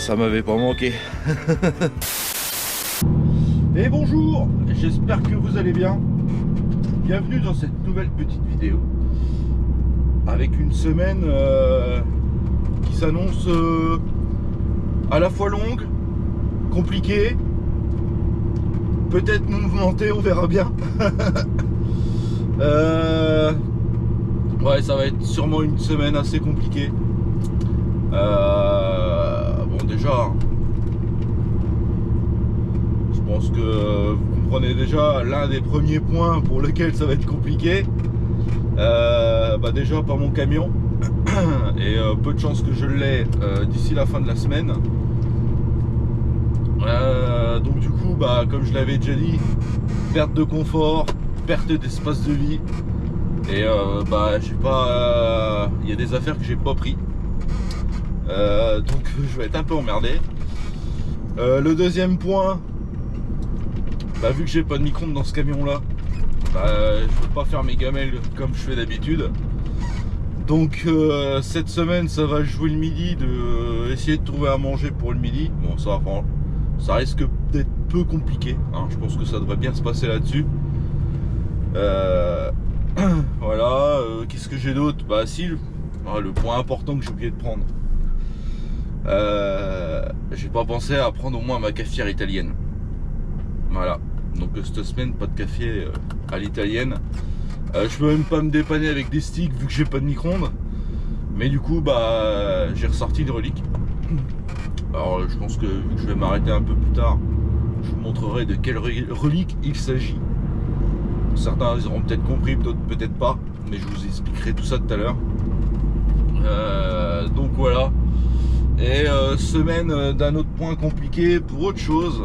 ça m'avait pas manqué. Et bonjour, j'espère que vous allez bien. Bienvenue dans cette nouvelle petite vidéo avec une semaine qui s'annonce à la fois longue, compliquée, peut-être mouvementée, on verra bien. Ouais, ça va être sûrement une semaine assez compliquée. Bon, déjà, je pense que vous comprenez déjà l'un des premiers points pour lequel ça va être compliqué. Déjà pas mon camion et peu de chances que je l'ai d'ici la fin de la semaine. Donc du coup, comme je l'avais déjà dit, perte de confort, perte d'espace de vie. Et j'ai pas, il y a des affaires que j'ai pas pris, donc je vais être un peu emmerdé. Le deuxième point, vu que j'ai pas de micro-ondes dans ce camion là, je peux pas faire mes gamelles comme je fais d'habitude. Donc cette semaine ça va jouer le midi, de essayer de trouver à manger pour le midi. Bon, ça risque d'être peu compliqué, hein. Je pense que ça devrait bien se passer là-dessus. Voilà, qu'est-ce que j'ai d'autre? Le point important que j'ai oublié de prendre. J'ai pas pensé à prendre au moins ma cafetière italienne. Voilà, donc cette semaine pas de café à l'italienne. Je peux même pas me dépanner avec des sticks vu que j'ai pas de micro-ondes. Mais du coup j'ai ressorti une relique. Alors je pense que vu que je vais m'arrêter un peu plus tard, je vous montrerai de quelle relique il s'agit. Certains ils auront peut-être compris, d'autres peut-être pas, mais je vous expliquerai tout ça tout à l'heure. Donc voilà. Et semaine d'un autre point compliqué pour autre chose.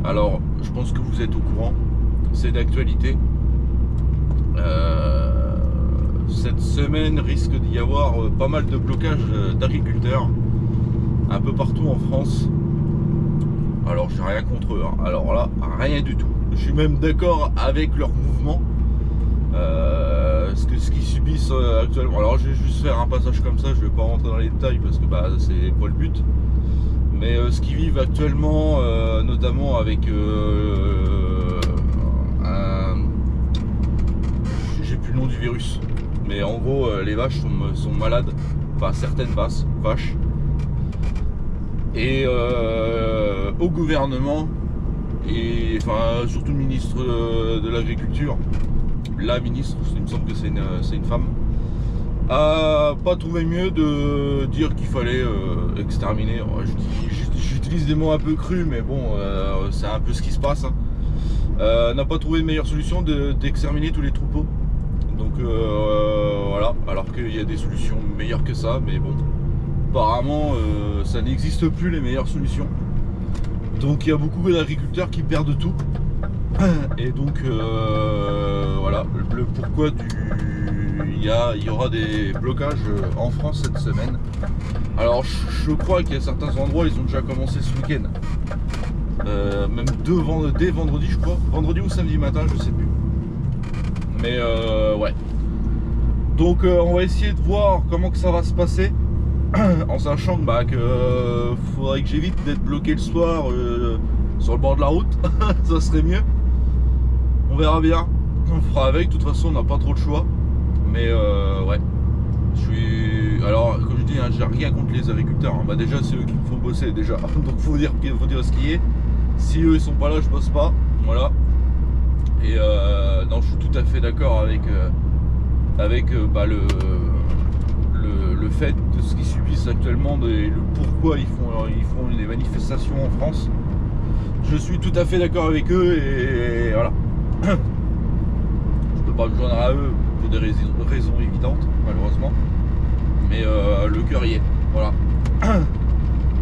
Alors je pense que vous êtes au courant, c'est d'actualité. Cette semaine risque d'y avoir pas mal de blocages d'agriculteurs un peu partout en France. Alors j'ai rien contre eux, hein. Alors là, rien du tout. Je suis même d'accord avec leur mouvement, ce qu'ils subissent actuellement. Alors je vais juste faire un passage comme ça, je vais pas rentrer dans les détails parce que c'est pas le but. Mais ce qu'ils vivent actuellement, notamment avec j'ai plus le nom du virus, mais en gros les vaches sont malades, enfin certaines vaches. Et au gouvernement, et enfin surtout le ministre de l'agriculture, la ministre, il me semble que c'est une femme, a pas trouvé mieux de dire qu'il fallait exterminer. J'utilise des mots un peu crus, mais bon, c'est un peu ce qui se passe, hein. N'a pas trouvé de meilleure solution d'exterminer tous les troupeaux. Donc voilà, alors qu'il y a des solutions meilleures que ça, mais bon, apparemment ça n'existe plus les meilleures solutions. Donc il y a beaucoup d'agriculteurs qui perdent tout. Et donc voilà le pourquoi il y aura des blocages en France cette semaine. Alors je crois qu'il y a certains endroits, ils ont déjà commencé ce week-end, même dès vendredi, je crois, vendredi ou samedi matin, je sais plus. Mais ouais, donc on va essayer de voir comment que ça va se passer, en sachant que faudrait que j'évite d'être bloqué le soir sur le bord de la route. Ça serait mieux. On verra bien, on fera avec. De toute façon on n'a pas trop de choix. Mais ouais, alors comme je dis, hein, j'ai rien contre les agriculteurs, hein. Déjà c'est eux qui me font bosser déjà. Donc faut dire ce qui est. Si eux ils sont pas là, je bosse pas. Voilà. Et non, je suis tout à fait d'accord avec le fait de ce qu'ils subissent actuellement, le pourquoi ils font des manifestations en France. Je suis tout à fait d'accord avec eux et voilà. Je peux pas me joindre à eux pour des raisons évidentes, malheureusement. Mais le cœur y est. Voilà.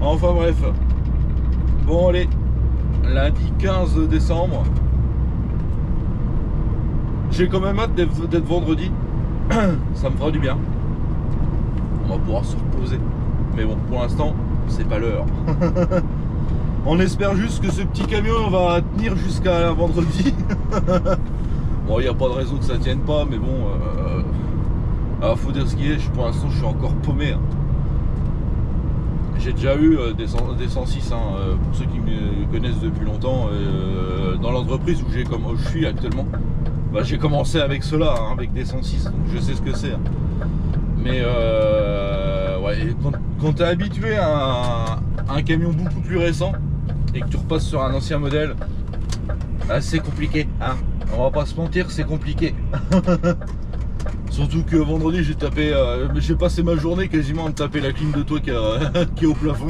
Enfin bref. Bon allez. Lundi 15 décembre. J'ai quand même hâte d'être vendredi. Ça me fera du bien. On va pouvoir se reposer. Mais bon, pour l'instant, c'est pas l'heure. On espère juste que ce petit camion va tenir jusqu'à vendredi. Bon, il n'y a pas de raison que ça tienne pas, mais bon, faut dire ce qu'il est. Pour l'instant, je suis encore paumé, hein. j'ai déjà eu des 106, hein, pour ceux qui me connaissent depuis longtemps, dans l'entreprise où je suis actuellement. Bah, j'ai commencé avec cela, hein, avec des 106, donc je sais ce que c'est. Hein. Mais ouais, quand tu es habitué à un camion beaucoup plus récent et que tu repasses sur un ancien modèle, bah, c'est compliqué. Hein. On va pas se mentir, c'est compliqué. Surtout que vendredi j'ai passé ma journée quasiment à me taper la clim de toit qui est au plafond.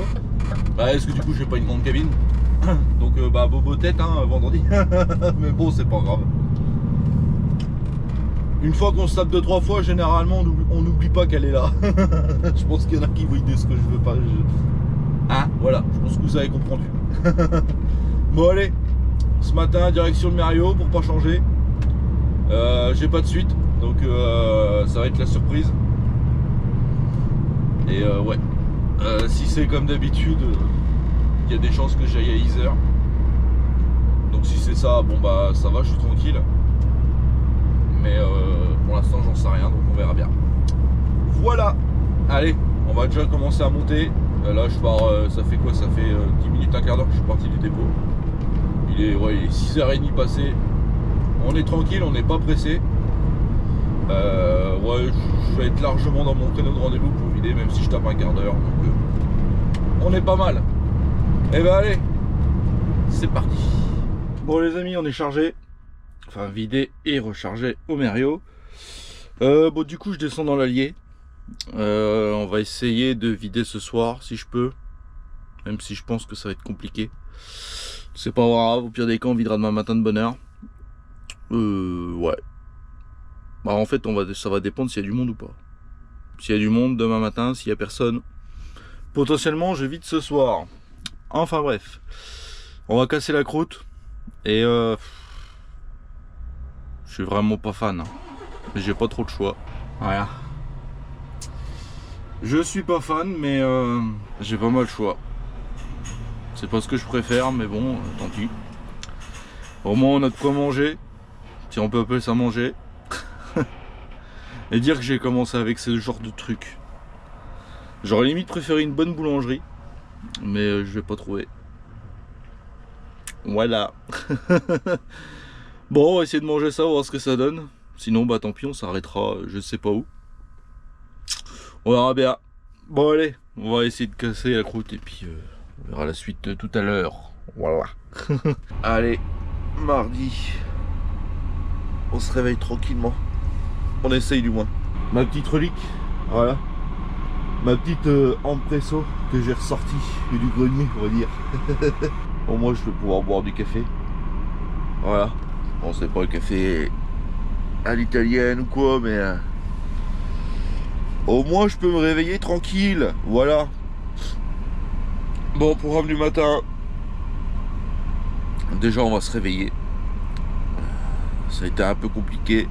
Bah, est-ce que du coup j'ai pas une grande cabine? Donc bah bobo tête hein, vendredi. Mais bon, c'est pas grave. Une fois qu'on se tape 2-3 fois, généralement on n'oublie pas qu'elle est là. Je pense qu'il y en a qui voient ce que je veux pas. Ah voilà, je pense que vous avez compris. Bon allez, ce matin direction le Merio pour pas changer. J'ai pas de suite, donc ça va être la surprise. Et ouais, si c'est comme d'habitude, il y a des chances que j'aille à Isère. Donc si c'est ça, bon bah ça va, je suis tranquille. Mais pour l'instant j'en sais rien, donc on verra bien. Voilà, allez, on va déjà commencer à monter. Là je pars, ça fait quoi? Ça fait 10 minutes, un quart d'heure que je suis parti du dépôt. Il est 6h30 passé. On est tranquille, on n'est pas pressé. Ouais, je vais être largement dans mon créneau de rendez-vous pour vider, même si je tape un quart d'heure. Donc on est pas mal. Et ben allez, c'est parti. Bon les amis, on est chargé. Enfin vidé et rechargé au Merio. Bon du coup je descends dans l'Allier. On va essayer de vider ce soir si je peux. Même si je pense que ça va être compliqué. C'est pas grave, au pire des cas on videra demain matin de bonne heure. Ouais. Bah en fait ça va dépendre s'il y a du monde ou pas. S'il y a du monde demain matin, s'il y a personne, potentiellement je vide ce soir. Enfin bref. On va casser la croûte. Et je suis vraiment pas fan. Hein. Mais j'ai pas trop de choix. Voilà. Je suis pas fan mais j'ai pas mal le choix. C'est pas ce que je préfère mais bon, tant pis. Au moins on a de quoi manger. Si on peut appeler ça manger. Et dire que j'ai commencé avec ce genre de truc. J'aurais limite préféré une bonne boulangerie. Mais je vais pas trouver. Voilà. Bon, on va essayer de manger ça, on va voir ce que ça donne. Sinon, bah tant pis, on s'arrêtera je sais pas où. On verra bien. Bon allez, on va essayer de casser la croûte et puis on verra la suite tout à l'heure. Voilà. Allez, mardi. On se réveille tranquillement. On essaye du moins. Ma petite relique, voilà. Ma petite empresso que j'ai ressortie du grenier, on va dire. Au moins je vais pouvoir boire du café. Voilà. Bon, c'est pas le café à l'italienne ou quoi, mais au moins je peux me réveiller tranquille. Voilà. Bon, programme du matin. Déjà on va se réveiller. Ça a été un peu compliqué.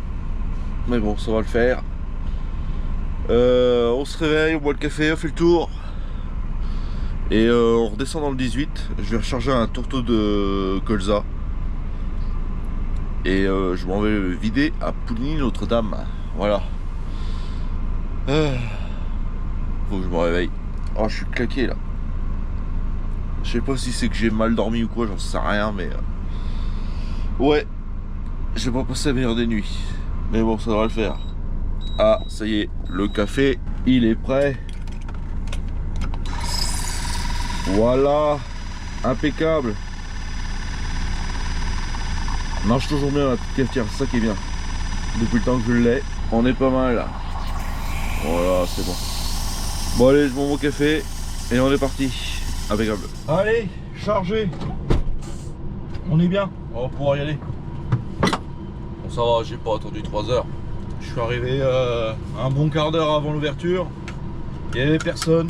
Mais bon, ça va le faire. On se réveille, on boit le café, on fait le tour. Et on redescend dans le 18. Je vais recharger un tourteau de colza. Et je m'en vais vider à Pouligny Notre-Dame. Voilà. Faut que je me réveille. Oh, je suis claqué là. Je sais pas si c'est que j'ai mal dormi ou quoi, j'en sais rien, mais ouais, j'ai pas passé la meilleure des nuits. Mais bon, ça devrait le faire. Ah, ça y est, le café, il est prêt. Voilà, impeccable. Marche toujours bien la petite cafetière, c'est ça qui est bien. Depuis le temps que je l'ai, on est pas mal là. Voilà, c'est bon. Bon allez, je bois mon café et on est parti. Impeccable. Allez, chargé. On est bien, on va pouvoir y aller. Bon ça va, j'ai pas attendu 3 heures. Je suis arrivé un bon quart d'heure avant l'ouverture. Il n'y avait personne.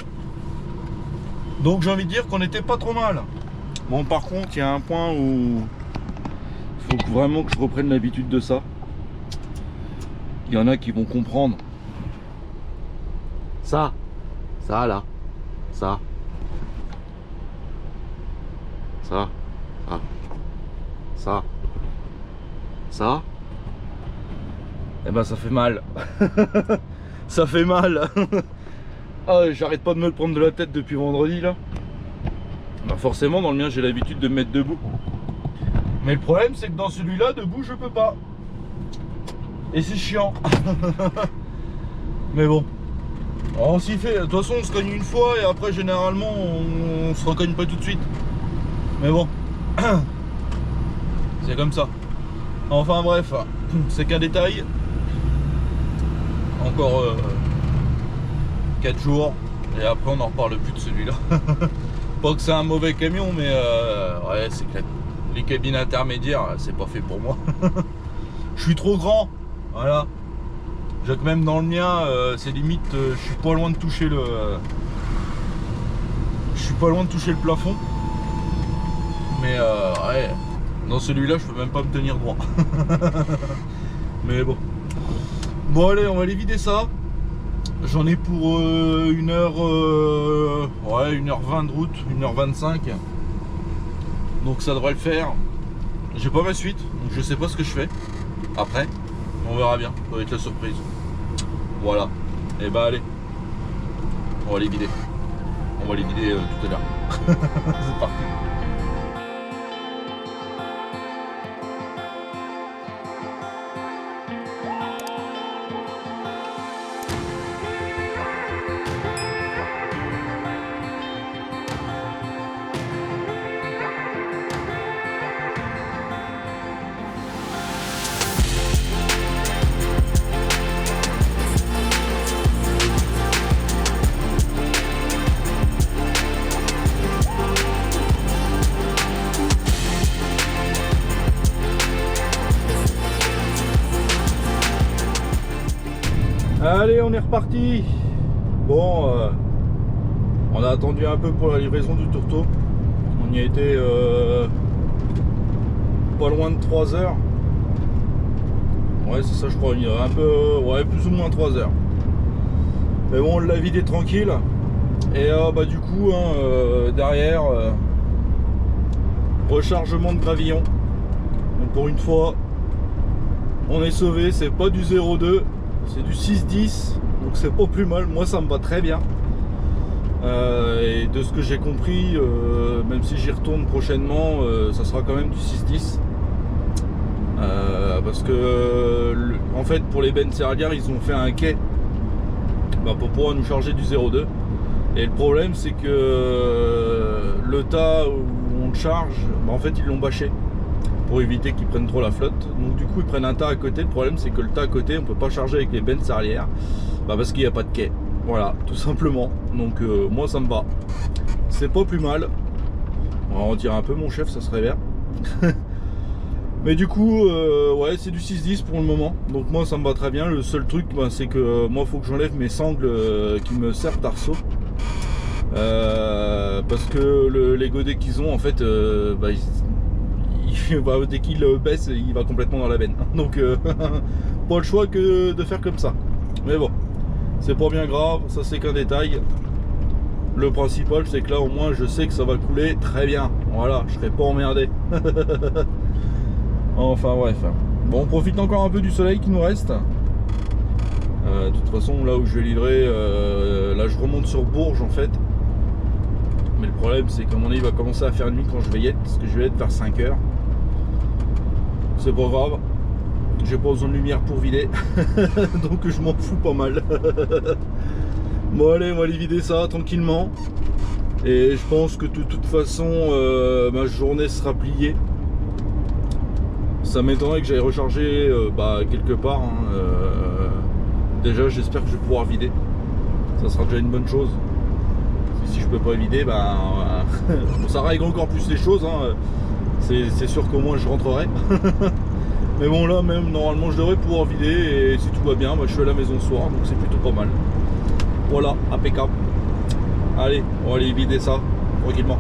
Donc j'ai envie de dire qu'on n'était pas trop mal. Bon par contre il y a un point où il faut vraiment que je reprenne l'habitude de ça. Il y en a qui vont comprendre. Ça là, ça, et ben ça fait mal. Ça fait mal. Ah, j'arrête pas de me le prendre de la tête depuis vendredi là. Bah forcément dans le mien j'ai l'habitude de me mettre debout. Mais le problème c'est que dans celui-là debout je peux pas. Et c'est chiant. Mais bon. On s'y fait. De toute façon on se cogne une fois et après généralement on se recogne pas tout de suite. Mais bon. C'est comme ça. Enfin bref, c'est qu'un détail. Encore 4 jours et après on n'en reparle plus de celui-là. Pas que c'est un mauvais camion, mais ouais, c'est que les cabines intermédiaires c'est pas fait pour moi. Je suis trop grand, voilà. J'ai que même dans le mien c'est limite je suis pas loin de toucher le plafond, mais ouais, dans celui-là je peux même pas me tenir droit. Mais bon, allez, on va aller vider ça. J'en ai pour 1h, ouais, 1h20 de route, 1h25. Donc ça devrait le faire. J'ai pas ma suite, donc je sais pas ce que je fais après. On verra bien, ça va être la surprise. Voilà. Et bah allez, on va les vider. On va les vider tout à l'heure. C'est parti. Allez, on est reparti. Bon, on a attendu un peu pour la livraison du tourteau. On y a été pas loin de 3 heures. Ouais, c'est ça, je crois. Il y a un peu, ouais, plus ou moins 3 heures. Mais bon, on l'a vidé tranquille. Et bah du coup, derrière, rechargement de gravillon. Donc pour une fois, on est sauvé. C'est pas du 0,2. C'est du 6,10, donc c'est pas plus mal. Moi ça me va très bien. Et de ce que j'ai compris, même si j'y retourne prochainement, ça sera quand même du 6,10. Parce que en fait pour les bennes serralières ils ont fait un quai pour pouvoir nous charger du 0,2. Et le problème c'est que le tas où on charge, en fait ils l'ont bâché pour éviter qu'ils prennent trop la flotte. Donc du coup ils prennent un tas à côté. Le problème c'est que le tas à côté on peut pas charger avec les bennes serralières parce qu'il n'y a pas de quai. Voilà, tout simplement. Donc moi ça me va. C'est pas plus mal. On va retirer un peu mon chef, ça serait bien. Mais du coup ouais, c'est du 6,10 pour le moment. Donc moi ça me va très bien. Le seul truc c'est que moi faut que j'enlève mes sangles qui me servent d'arceau. Parce que les godets qu'ils ont en fait dès qu'il baisse, il va complètement dans la benne. Donc pas le choix que de faire comme ça. Mais bon, c'est pas bien grave, ça c'est qu'un détail. Le principal c'est que là au moins je sais que ça va couler très bien. Voilà, je serai pas emmerdé. Enfin bref. Bon, on profite encore un peu du soleil qui nous reste. De toute façon là où je vais livrer, là je remonte sur Bourges en fait. Mais le problème c'est qu'à mon avis il va commencer à faire nuit quand je vais y être, parce que je vais être vers 5 heures. C'est pas grave, j'ai pas besoin de lumière pour vider. Donc je m'en fous pas mal. Bon allez, on va aller vider ça tranquillement. Et je pense que de toute façon ma journée sera pliée. Ça m'étonnerait que j'aille recharger quelque part hein. Déjà j'espère que je vais pouvoir vider. Ça sera déjà une bonne chose. Si je peux pas vider, ça règle encore plus les choses hein. C'est sûr qu'au moins je rentrerai. Mais bon là même normalement je devrais pouvoir vider. Et si tout va bien, je suis à la maison ce soir. Donc c'est plutôt pas mal. Voilà, impeccable. Allez, on va aller vider ça tranquillement.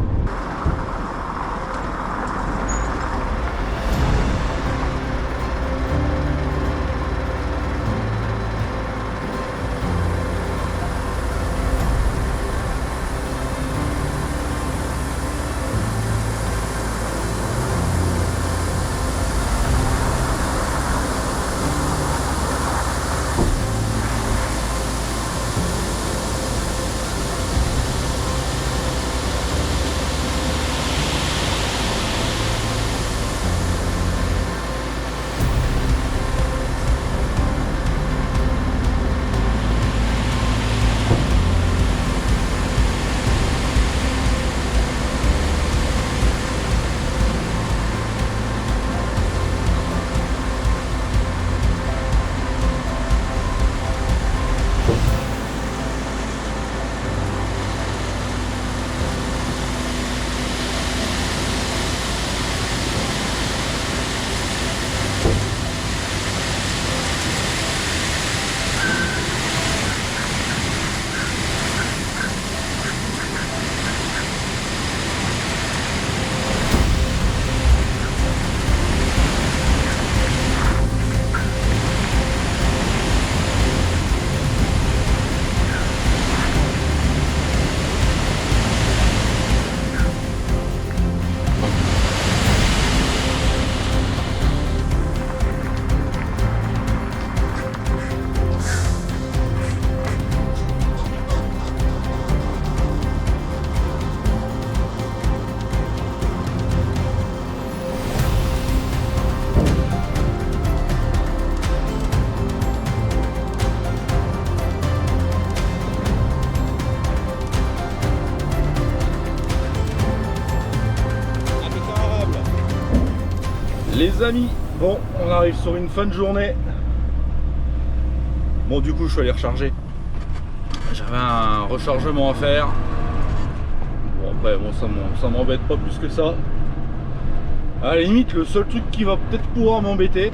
Les amis, bon, on arrive sur une fin de journée. Bon, du coup, je suis allé recharger. J'avais un rechargement à faire. Bon, après, bon, ça m'embête pas plus que ça. À la limite, le seul truc qui va peut-être pouvoir m'embêter,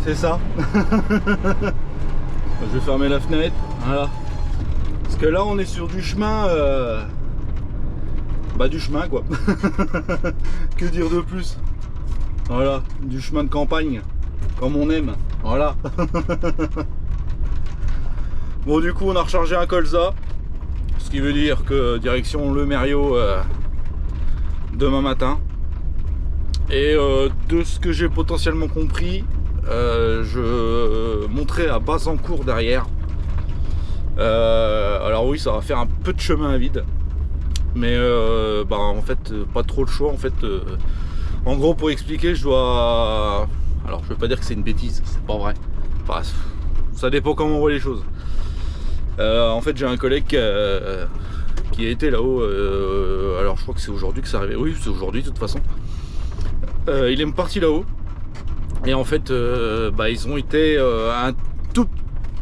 c'est ça. Je vais fermer la fenêtre, voilà. Parce que là, on est sur du chemin, du chemin quoi. Que dire de plus? Voilà, du chemin de campagne, comme on aime. Voilà. Bon, du coup, on a rechargé un colza, ce qui veut dire que direction Le Mériot demain matin. Et de ce que j'ai potentiellement compris, je monterai à Bazancourt derrière. Alors oui, ça va faire un peu de chemin à vide, mais en fait pas trop le choix. En fait, en gros, pour expliquer, je dois, alors je veux pas dire que c'est une bêtise, c'est pas vrai, enfin, ça dépend comment on voit les choses. En fait, j'ai un collègue qui a été là-haut, alors je crois que c'est aujourd'hui que ça arrivait, oui c'est aujourd'hui de toute façon. Il est parti là-haut et en fait ils ont été un tout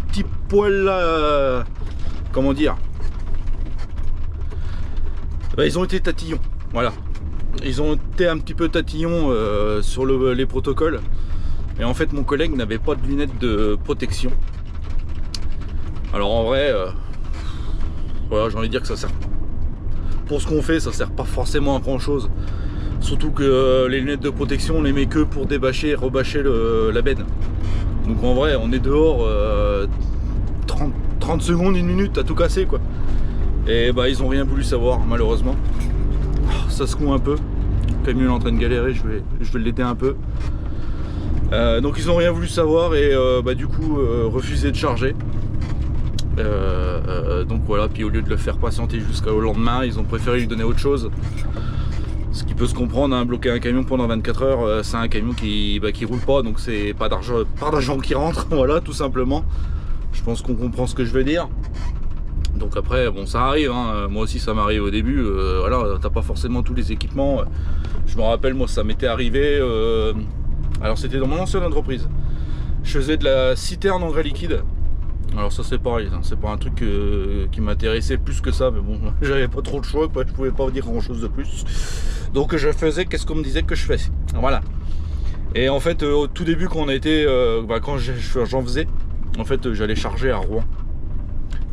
petit poil là, comment dire, ils ont été tatillons, voilà, ils ont été un petit peu tatillons sur les protocoles. Et en fait, mon collègue n'avait pas de lunettes de protection. Alors en vrai, voilà, j'ai envie de dire que ça sert, pour ce qu'on fait, ça sert pas forcément à grand chose. Surtout que les lunettes de protection, on les met que pour débâcher et rebâcher la benne. Donc en vrai, on est dehors 30 secondes, 1 minute à tout casser quoi. Et ils ont rien voulu savoir malheureusement. Ça secoue un peu. Le camion est en train de galérer, je vais l'aider un peu. Donc ils ont rien voulu savoir et du coup refusé de charger. Donc voilà, puis au lieu de le faire patienter jusqu'au lendemain, ils ont préféré lui donner autre chose. Ce qui peut se comprendre, hein, bloquer un camion pendant 24 heures, c'est un camion qui roule pas, donc c'est pas d'argent qui rentre, voilà, tout simplement. Je pense qu'on comprend ce que je veux dire. Donc après, bon, ça arrive, hein. Moi aussi ça m'arrive au début, voilà, t'as pas forcément tous les équipements. Je me rappelle, moi ça m'était arrivé, alors c'était dans mon ancienne entreprise. Je faisais de la citerne engrais liquide. Alors ça c'est pareil, hein, c'est pas un truc qui m'intéressait plus que ça, mais bon, j'avais pas trop le choix, quoi, je pouvais pas dire grand chose de plus. Donc je faisais qu'est-ce qu'on me disait que je faisais. Voilà. Et en fait, au tout début quand on était, quand j'en faisais, en fait j'allais charger à Rouen.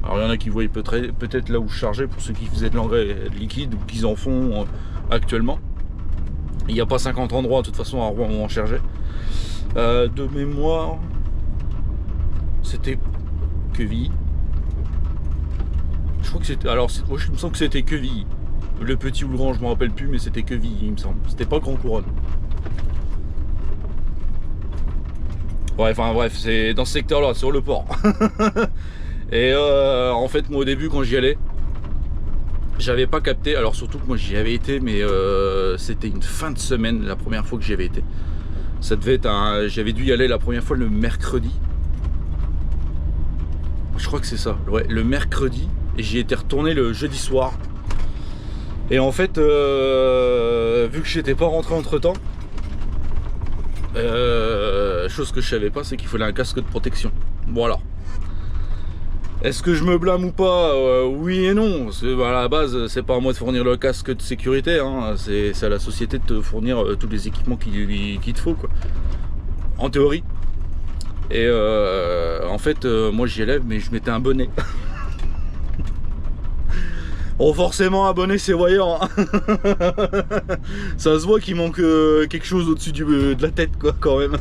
Alors il y en a qui voyaient peut-être là où je chargeais pour ceux qui faisaient de l'engrais liquide ou qui en font actuellement. Il n'y a pas 50 endroits de toute façon à Rouen où on chargeait. De mémoire, c'était Quevilly. Je crois que c'était. Alors, moi, je me sens que c'était Quevilly. Le petit ou le grand, je me rappelle plus, mais c'était Quevilly, il me semble. C'était pas Grand Couronne. Ouais, enfin bref, c'est dans ce secteur-là, sur le port. Et en fait, moi au début, quand j'y allais, j'avais pas capté. Alors surtout que moi j'y avais été, mais c'était une fin de semaine la première fois que j'y avais été. Ça devait être j'avais dû y aller la première fois le mercredi. Je crois que c'est ça, ouais, le mercredi, et j'y étais retourné le jeudi soir. Et en fait, vu que j'étais pas rentré entre temps, chose que je savais pas, c'est qu'il fallait un casque de protection. Voilà. Est-ce que je me blâme ou pas? Oui et non. Parce que, à la base, c'est pas à moi de fournir le casque de sécurité, hein. C'est à la société de te fournir tous les équipements qu'il te faut, quoi. En théorie. Et en fait, moi j'y allais, mais je mettais un bonnet. Bon, forcément, un bonnet c'est voyant. Hein. Ça se voit qu'il manque quelque chose au-dessus de la tête, quoi, quand même.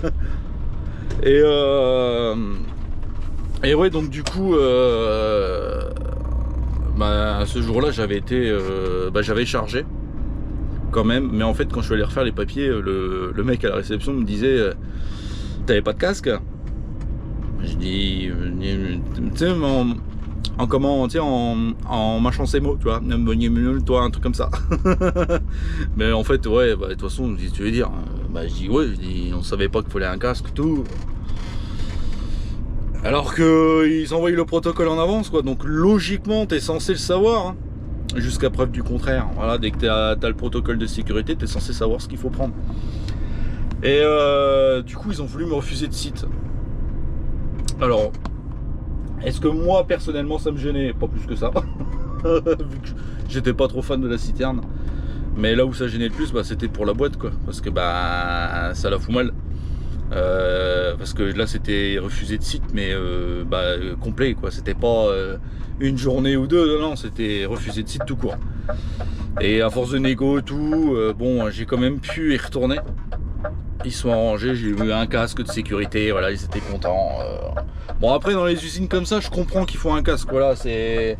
Et ouais, donc du coup, ce jour-là, j'avais été, j'avais chargé quand même. Mais en fait, quand je suis allé refaire les papiers, le mec à la réception me disait, t'avais pas de casque? Je dis, tu sais, en comment, tu sais, en mâchant ses mots, tu vois, toi, un truc comme ça. Mais en fait, ouais, de toute façon, si tu veux dire, je dis, ouais, on savait pas qu'il fallait un casque, tout. Alors qu'ils envoient le protocole en avance, quoi, donc logiquement, t'es censé le savoir. Hein. jusqu'à preuve du contraire. Voilà, dès que tu as le protocole de sécurité, tu es censé savoir ce qu'il faut prendre. Et du coup, ils ont voulu me refuser de site. Alors, est-ce que moi, personnellement, ça me gênait? Pas plus que ça. Vu que j'étais pas trop fan de la citerne. Mais là où ça gênait le plus, bah, c'était pour la boîte, quoi. Parce que bah, ça la fout mal. Parce que là, c'était refusé de site, mais complet, quoi. C'était pas une journée ou deux, non, c'était refusé de site tout court. Et à force de négo et tout, bon, j'ai quand même pu y retourner. Ils sont arrangés, j'ai eu un casque de sécurité, voilà, ils étaient contents. Bon, après, dans les usines comme ça, je comprends qu'il faut un casque, voilà, c'est...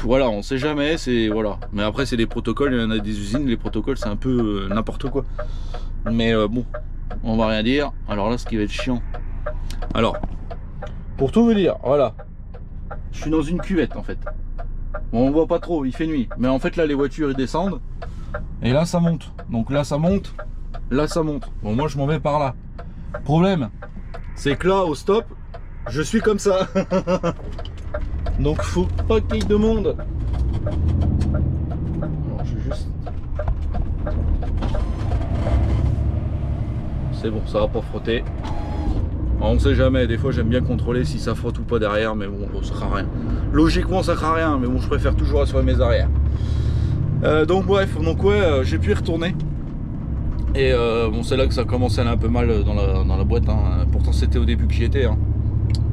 Voilà, on sait jamais, c'est... Voilà. Mais après, c'est des protocoles, il y en a des usines, les protocoles, c'est un peu n'importe quoi. Mais bon, on va rien dire. Alors là, ce qui va être chiant. Alors, pour tout vous dire, voilà, je suis dans une cuvette, en fait. Bon, on voit pas trop, il fait nuit. Mais en fait, là, les voitures, ils descendent. Et là, ça monte. Donc là, ça monte. Là, ça monte. Bon, moi, je m'en vais par là. Problème, c'est que là, au stop, je suis comme ça. Donc, faut pas qu'il y ait de monde. Alors, je vais juste... C'est bon, ça va pas frotter. On sait jamais, des fois j'aime bien contrôler si ça frotte ou pas derrière, mais bon, ça craint rien. Logiquement, ça craint rien, mais bon, je préfère toujours assurer mes arrières. Donc bref, donc ouais, j'ai pu y retourner. Et bon, c'est là que ça commençait à aller un peu mal dans la boîte, hein. Pourtant c'était au début que j'y étais, hein.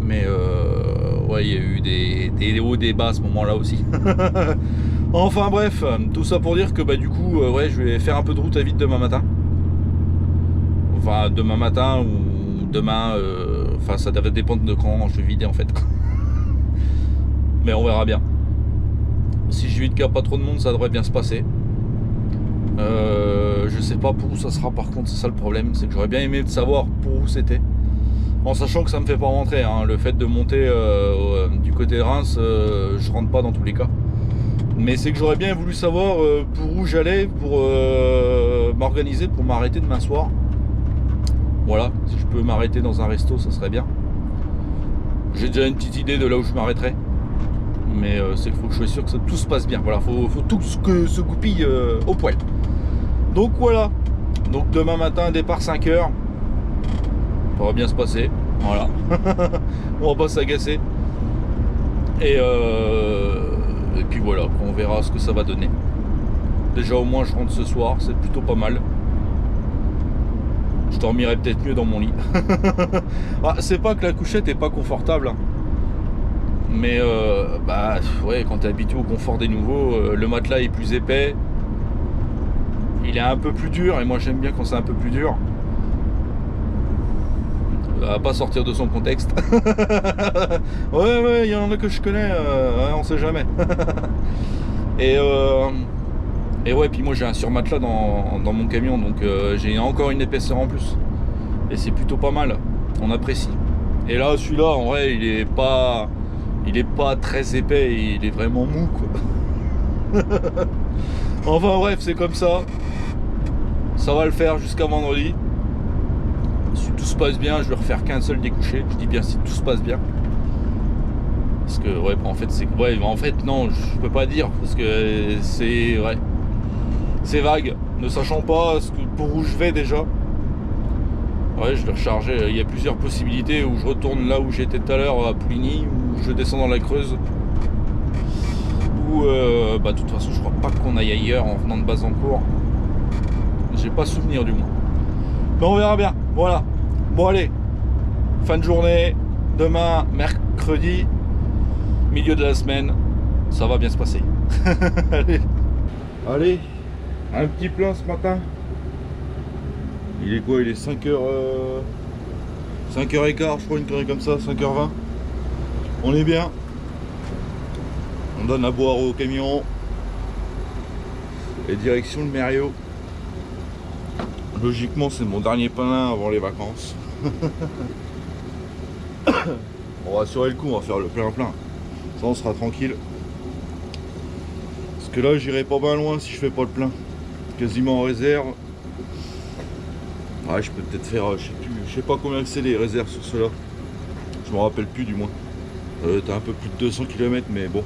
Mais ouais, il y a eu des hauts, des bas à ce moment-là aussi. Enfin bref, tout ça pour dire que bah du coup, ouais, je vais faire un peu de route à vide demain matin. Enfin, demain matin ou demain, enfin ça devait dépendre de quand je vais vider en fait. Mais on verra bien. Si je vide qu'il n'y a pas trop de monde, ça devrait bien se passer. Je sais pas pour où ça sera, par contre, c'est ça le problème, c'est que j'aurais bien aimé savoir pour où c'était. En sachant que ça me fait pas rentrer, hein. Le fait de monter du côté Reims, je rentre pas dans tous les cas. Mais c'est que j'aurais bien voulu savoir pour où j'allais pour m'organiser, pour m'arrêter demain soir. Voilà, si je peux m'arrêter dans un resto, ça serait bien. J'ai déjà une petite idée de là où je m'arrêterai. Mais c'est qu'il faut que je sois sûr que tout se passe bien. Voilà, faut tout se goupille au poil. Donc voilà. Donc demain matin, départ 5h. Ça va bien se passer. Voilà. On va pas s'agacer. Et puis voilà, on verra ce que ça va donner. Déjà au moins je rentre ce soir, c'est plutôt pas mal. Je dormirai peut-être mieux dans mon lit. Ah, c'est pas que la couchette est pas confortable, hein. Mais bah ouais, quand tu es habitué au confort des nouveaux, le matelas est plus épais. Il est un peu plus dur et moi j'aime bien quand c'est un peu plus dur. Ça va pas sortir de son contexte. Ouais, il y en a que je connais, ouais, on sait jamais. Et ouais, puis moi j'ai un surmatelas dans mon camion, donc j'ai encore une épaisseur en plus. Et c'est plutôt pas mal, on apprécie. Et là, celui-là, en vrai, il est pas très épais, il est vraiment mou, quoi. Enfin bref, c'est comme ça. Ça va le faire jusqu'à vendredi. Si tout se passe bien, je vais refaire qu'un seul découché. Je dis bien si tout se passe bien. Parce que ouais, en fait, non, je peux pas dire parce que c'est ouais, c'est vague, ne sachant pas pour où je vais déjà. Ouais, je vais recharger. Il y a plusieurs possibilités où je retourne là où j'étais tout à l'heure à Pouligny, où je descends dans la Creuse. Ou bah de toute façon, je crois pas qu'on aille ailleurs en venant de Bazancourt. J'ai pas souvenir du moins. Mais on verra bien. Voilà. Bon allez. Fin de journée. Demain, mercredi, milieu de la semaine. Ça va bien se passer. Allez. Un petit plein ce matin. Il est quoi? Il est 5h... 5h15, je crois, une connerie comme ça, 5h20. On est bien. On donne à boire au camion. Et direction le Mériot. Logiquement, c'est mon dernier plein avant les vacances. On va assurer le coup, on va faire le plein. Ça, on sera tranquille. Parce que là, j'irai pas bien loin si je fais pas le plein. Quasiment en réserve. Ouais, je peux peut-être faire, je sais pas combien c'est les réserves sur cela. Je me rappelle plus du moins. T'as un peu plus de 200 km, mais bon.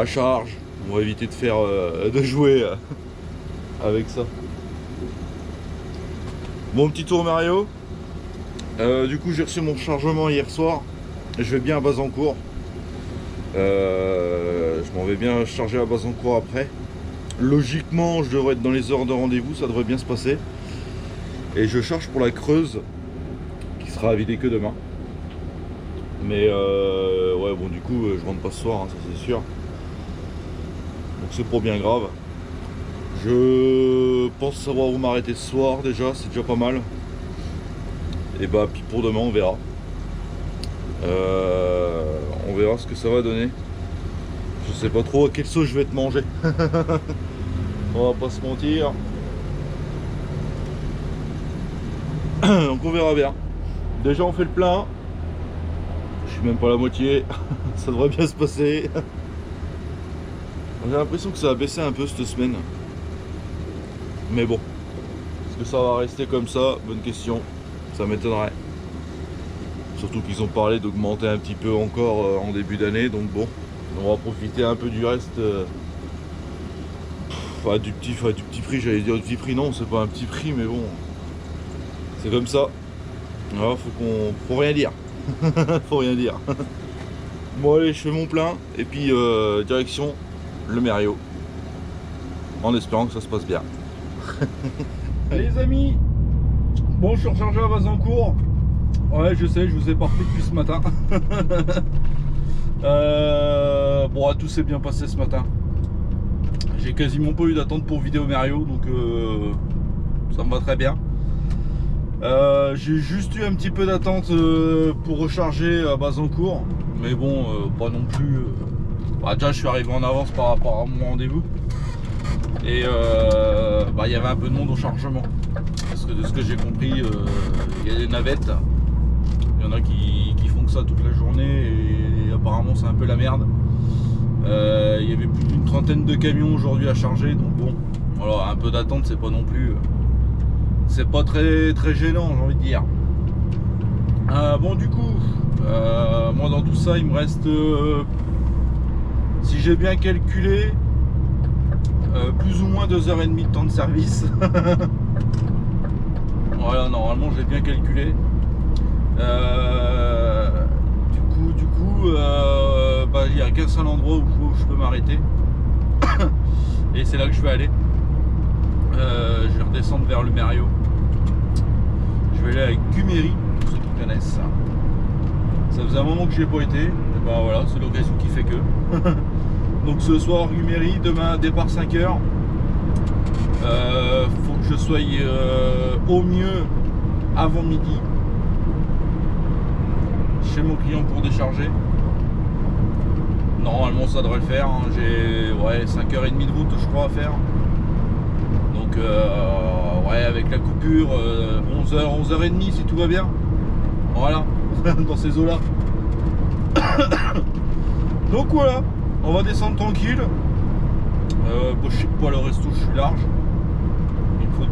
à charge. On va éviter de faire de jouer avec ça. Bon, petit tour Mario. Du coup j'ai reçu mon chargement hier soir. Je vais bien à Bazancourt. Je m'en vais bien charger à Bazancourt après. Logiquement je devrais être dans les heures de rendez-vous, ça devrait bien se passer. Et je charge pour la Creuse, qui sera à vider que demain. Mais ouais bon, du coup je rentre pas ce soir, hein, ça c'est sûr. Donc c'est pas bien grave. Je pense savoir où m'arrêter ce soir déjà, c'est déjà pas mal. Et bah puis pour demain on verra. On verra ce que ça va donner. Je sais pas trop à quelle sauce je vais te manger. On va pas se mentir. Donc on verra bien. Déjà on fait le plein. Je suis même pas à la moitié. Ça devrait bien se passer. J'ai l'impression que ça a baissé un peu cette semaine. Mais bon. Est-ce que ça va rester comme ça? Bonne question. Ça m'étonnerait. Surtout qu'ils ont parlé d'augmenter un petit peu encore en début d'année. Donc bon, on va profiter un peu du reste. Du petit prix, j'allais dire du petit prix. Non, c'est pas un petit prix, mais bon. C'est comme ça. Alors, faut rien dire. Faut rien dire. Bon allez, je fais mon plein. Et puis direction le Mériot. En espérant que ça se passe bien. Allez les amis. Bon, je suis rechargé à Bazancourt. Ouais, je sais, je vous ai pas repris depuis ce matin. Bon, tout s'est bien passé ce matin. J'ai quasiment pas eu d'attente pour vidéo Mario, donc ça me va très bien. J'ai juste eu un petit peu d'attente pour recharger à Bazancourt, mais bon, pas non plus. Déjà, je suis arrivé en avance par rapport à mon rendez-vous. Et il y avait un peu de monde au chargement. Parce que de ce que j'ai compris, il y a des navettes. Il y en a qui font que ça toute la journée et apparemment c'est un peu la merde. Il y avait plus d'une trentaine de camions aujourd'hui à charger, donc bon, voilà, un peu d'attente, c'est pas non plus, c'est pas très gênant, j'ai envie de dire. Bon, du coup, moi dans tout ça, il me reste, si j'ai bien calculé, plus ou moins 2h30 de temps de service. Voilà, normalement j'ai bien calculé. Du coup, il n'y a qu'un seul endroit où je peux m'arrêter. Et c'est là que je vais aller. Je vais redescendre vers le Mériot. Je vais aller à Guméry, pour ceux qui connaissent. Ça faisait un moment que j'y ai pas été. Et ben voilà, c'est l'occasion qui fait que. Donc ce soir, Guméry, demain départ 5h. Faut que je sois au mieux avant midi chez mon client pour décharger. Normalement ça devrait le faire, hein. J'ai 5h30 de route je crois à faire. Donc avec la coupure 11h30 si tout va bien. Voilà, dans ces eaux là. Donc voilà, on va descendre tranquille. Je sais pas le resto, je suis large. Il faut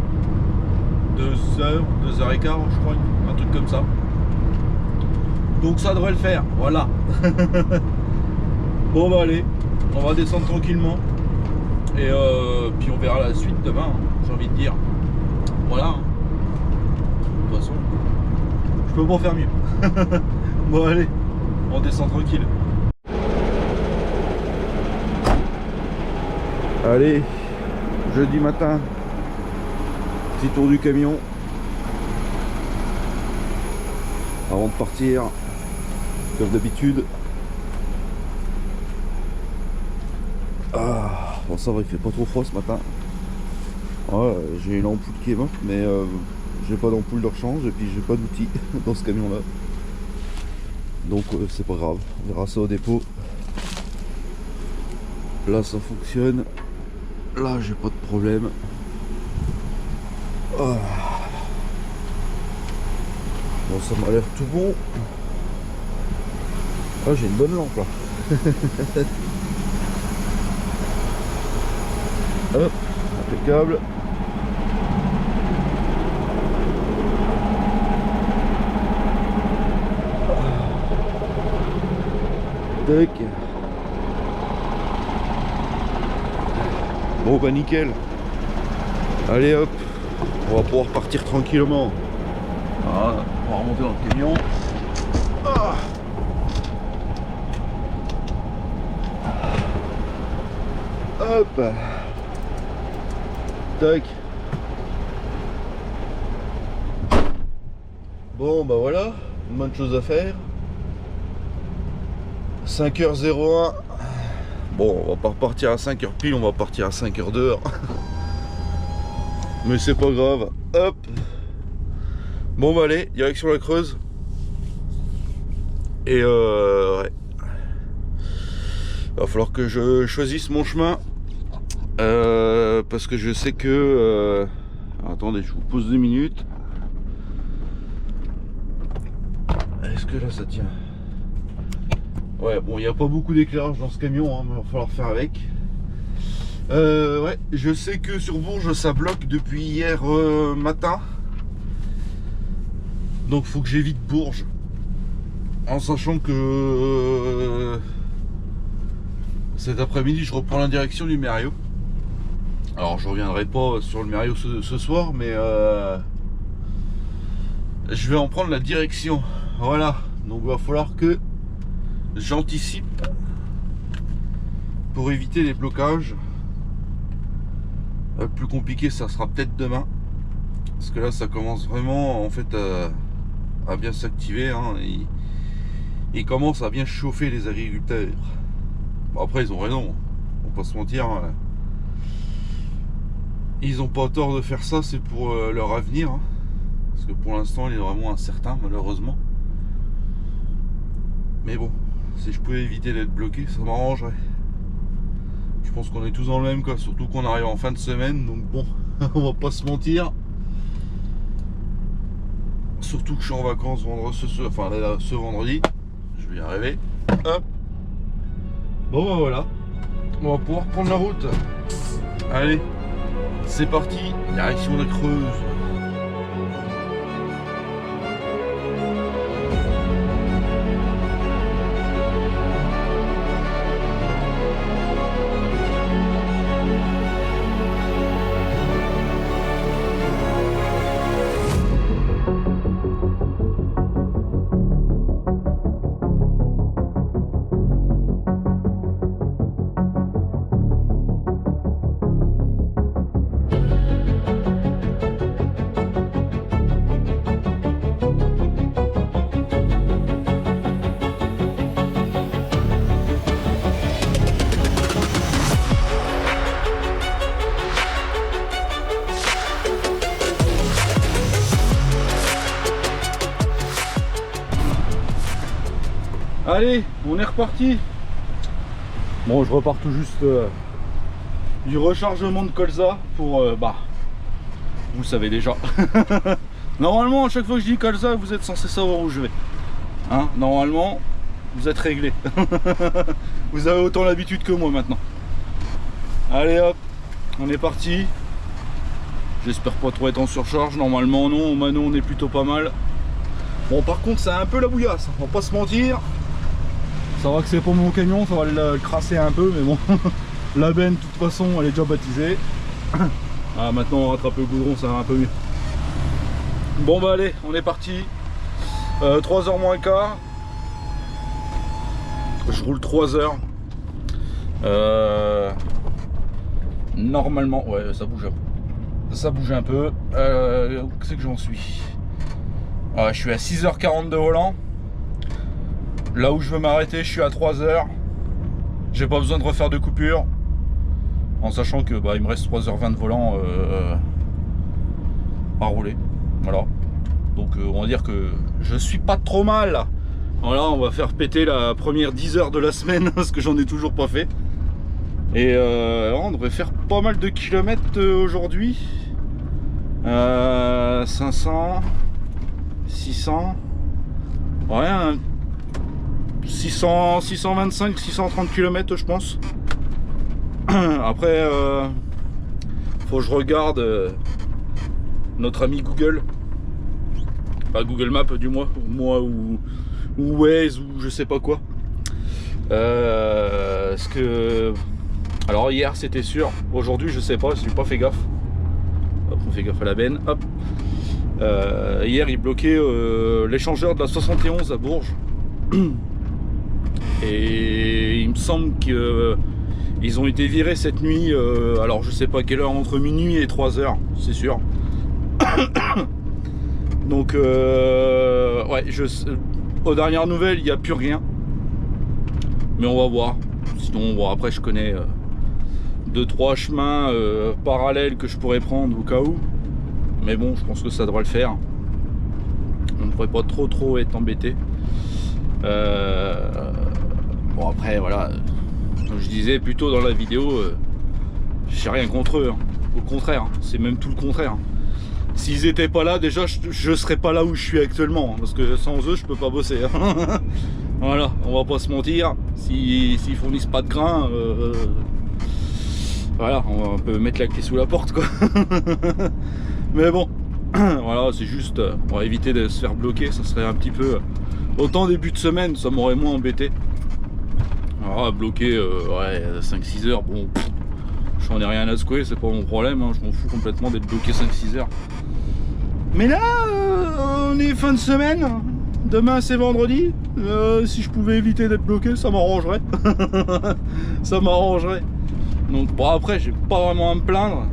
2h15 je crois, un truc comme ça. Donc ça devrait le faire, voilà. Bon bah allez, on va descendre tranquillement. Et puis on verra la suite demain, hein, j'ai envie de dire. Voilà. Hein. De toute façon, je peux pas faire mieux. Bon allez, on descend tranquille. Allez, jeudi matin, petit tour du camion. Avant de partir, comme d'habitude. Bon ça va, il fait pas trop froid ce matin. Ouais, j'ai une ampoule qui est morte, mais j'ai pas d'ampoule de rechange et puis j'ai pas d'outils dans ce camion là. Donc c'est pas grave, on verra ça au dépôt. Là ça fonctionne. Là j'ai pas de problème. Bon ça m'a l'air tout bon. J'ai une bonne lampe là. Hop, impeccable. Tac. Bon bah nickel. Allez hop, on va pouvoir partir tranquillement. Voilà, on va remonter dans le camion. Ah. Hop. Tac. Bon bah voilà, moins de choses à faire. 5h01. Bon, on va pas repartir à 5h pile, on va partir à 5h02. Mais c'est pas grave. Hop. Bon bah allez, direction la Creuse. Et ouais. Va falloir que je choisisse mon chemin. Parce que je sais que... attendez, je vous pose 2 minutes. Est-ce que là ça tient? Ouais, bon, il n'y a pas beaucoup d'éclairage dans ce camion, hein, mais il va falloir faire avec. Ouais, je sais que sur Bourges ça bloque depuis hier matin. Donc faut que j'évite Bourges. En sachant que cet après-midi je reprends la direction du Mériot. Alors je reviendrai pas sur le Mériot ce soir, mais je vais en prendre la direction. Voilà, donc il va falloir que j'anticipe pour éviter les blocages. Le plus compliqué ça sera peut-être demain, parce que là ça commence vraiment en fait à bien s'activer, hein. Ils commencent à bien chauffer les agriculteurs. Bon, après ils ont raison, on va pas se mentir, hein. Ils ont pas tort de faire ça, c'est pour leur avenir, hein. Parce que pour l'instant il est vraiment incertain malheureusement. Mais bon, si je pouvais éviter d'être bloqué, ça m'arrangerait. Je pense qu'on est tous dans le même cas, surtout qu'on arrive en fin de semaine, donc bon, on va pas se mentir. Surtout que je suis en vacances ce vendredi, je vais y arriver. Hop. Bon bah voilà, on va pouvoir prendre la route. Allez, c'est parti, direction la Creuse. Allez, on est reparti. Bon, je repars tout juste du rechargement de colza pour vous le savez déjà. Normalement, à chaque fois que je dis colza, vous êtes censé savoir où je vais, hein. Normalement, vous êtes réglé. Vous avez autant l'habitude que moi maintenant. Allez hop, on est parti. J'espère pas trop être en surcharge. Normalement non, au mano on est plutôt pas mal. Bon, par contre c'est un peu la bouillasse, on va pas se mentir. Ça va que c'est pour mon camion, ça va le crasser un peu, mais bon. La benne de toute façon elle est déjà baptisée. Ah, maintenant on rattrape le goudron, ça va un peu mieux. Bon bah allez, on est parti. 3h moins quart. Je roule 3 heures. Normalement, ouais, ça bouge un peu. Ça bouge un peu. Où c'est que j'en suis? Je suis à 6h40 de volant. Là où je veux m'arrêter, je suis à 3h. J'ai pas besoin de refaire de coupure. En sachant que il me reste 3h20 de volant à rouler. Voilà. Donc on va dire que je suis pas trop mal. Voilà, on va faire péter la première 10 heures de la semaine parce que j'en ai toujours pas fait. Et on devrait faire pas mal de kilomètres aujourd'hui. 500, 600, ouais, 600, 625, 630 km je pense. Après, faut que je regarde notre ami Google. Pas Google Maps du moins, ou Waze ou je sais pas quoi. Parce que Alors hier c'était sûr, aujourd'hui je sais pas, je n'ai pas fait gaffe. Hop, on fait gaffe à la benne, hop. Hier il bloquait l'échangeur de la 71 à Bourges. Et il me semble qu'ils ont été virés cette nuit, alors je sais pas quelle heure, entre minuit et 3h, c'est sûr. Donc ouais, aux dernières nouvelles il n'y a plus rien. Mais on va voir. Sinon bon, après je connais 2-3 chemins parallèles que je pourrais prendre au cas où. Mais bon, je pense que ça devrait le faire. On ne devrait pas trop être embêté. Bon après voilà, comme je disais plus tôt dans la vidéo, j'ai rien contre eux. Hein. Au contraire, hein. C'est même tout le contraire. Hein. S'ils étaient pas là, déjà je serais pas là où je suis actuellement. Hein, parce que sans eux, je peux pas bosser. Hein. Voilà, on va pas se mentir. S'ils fournissent pas de grains, voilà, on peut mettre la clé sous la porte quoi. Mais bon, voilà, c'est juste, on va éviter de se faire bloquer. Ça serait un petit peu, autant début de semaine, ça m'aurait moins embêté. Alors bloquer ouais, 5-6 heures, bon, j'en ai rien à secouer, c'est pas mon problème. Hein, je m'en fous complètement d'être bloqué 5-6 heures. Mais là, on est fin de semaine. Demain c'est vendredi. Si je pouvais éviter d'être bloqué, ça m'arrangerait. Ça m'arrangerait. Donc bon, après j'ai pas vraiment à me plaindre.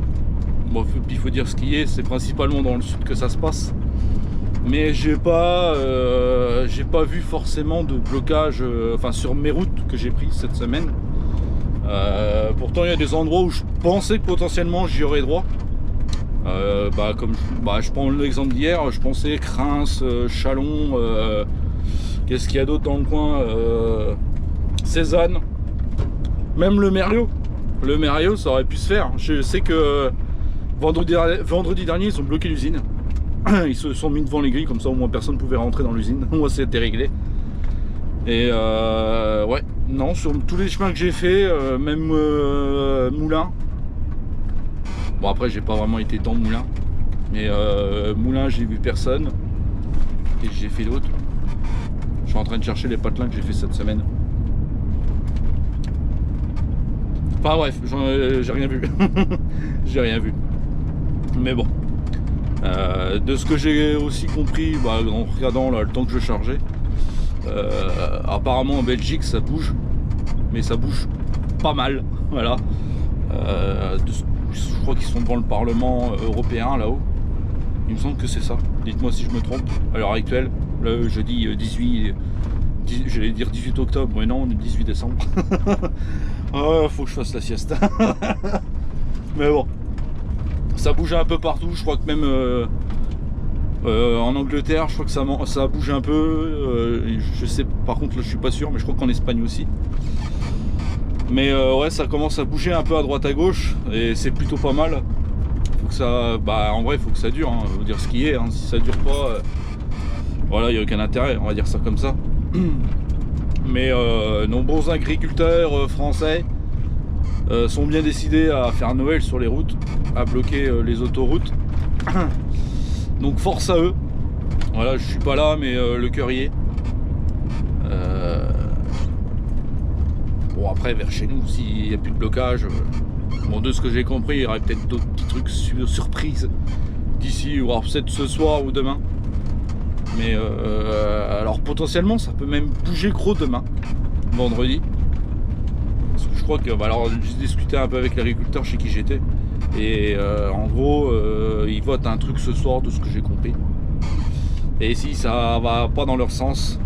Bon, il faut dire ce qui est, c'est principalement dans le sud que ça se passe. Mais j'ai pas vu forcément de blocage, enfin sur mes routes que j'ai prises cette semaine. Pourtant il y a des endroits où je pensais que potentiellement j'y aurais droit. Comme je prends l'exemple d'hier, je pensais Reims, Chalon, qu'est-ce qu'il y a d'autre dans le coin, Cézanne, même le Merliot. Le Merliot, ça aurait pu se faire. Je sais que vendredi dernier, ils ont bloqué l'usine. Ils se sont mis devant les grilles, comme ça au moins personne ne pouvait rentrer dans l'usine. Moi, c'était réglé. Et ouais, non, sur tous les chemins que j'ai fait, même Moulins. Bon, après, j'ai pas vraiment été dans Moulins. Mais Moulins, j'ai vu personne. Et j'ai fait d'autres. Je suis en train de chercher les patelins que j'ai fait cette semaine. Enfin bref, j'ai rien vu. J'ai rien vu. Mais bon. De ce que j'ai aussi compris, en regardant là, le temps que je chargeais, apparemment en Belgique ça bouge. Mais ça bouge pas mal. Voilà. Je crois qu'ils sont devant le Parlement européen là-haut. Il me semble que c'est ça. Dites-moi si je me trompe. À l'heure actuelle, le jeudi 18, j'allais dire 18 octobre, mais non, on est 18 décembre. Faut que je fasse la sieste. Mais bon, ça bouge un peu partout. Je crois que même en Angleterre, je crois que ça bouge un peu. Je sais, par contre, là, je suis pas sûr, mais je crois qu'en Espagne aussi. Mais ouais, ça commence à bouger un peu à droite à gauche et c'est plutôt pas mal. Faut que ça, en vrai, il faut que ça dure. Hein, faut dire ce qui est. Hein. Si ça dure pas, voilà, il n'y a aucun intérêt. On va dire ça comme ça. Mais nombreux agriculteurs français sont bien décidés à faire Noël sur les routes, à bloquer les autoroutes. Donc force à eux. Voilà, je suis pas là, mais le cœur y est. Bon, après, vers chez nous, s'il n'y a plus de blocage, bon, de ce que j'ai compris, il y aurait peut-être d'autres petits trucs surprises d'ici, ou alors peut-être ce soir ou demain. Mais alors potentiellement, ça peut même bouger gros demain, vendredi. Parce que je crois que, alors j'ai discuté un peu avec l'agriculteur chez qui j'étais. Et en gros, ils votent un truc ce soir de ce que j'ai compris. Et si ça va pas dans leur sens,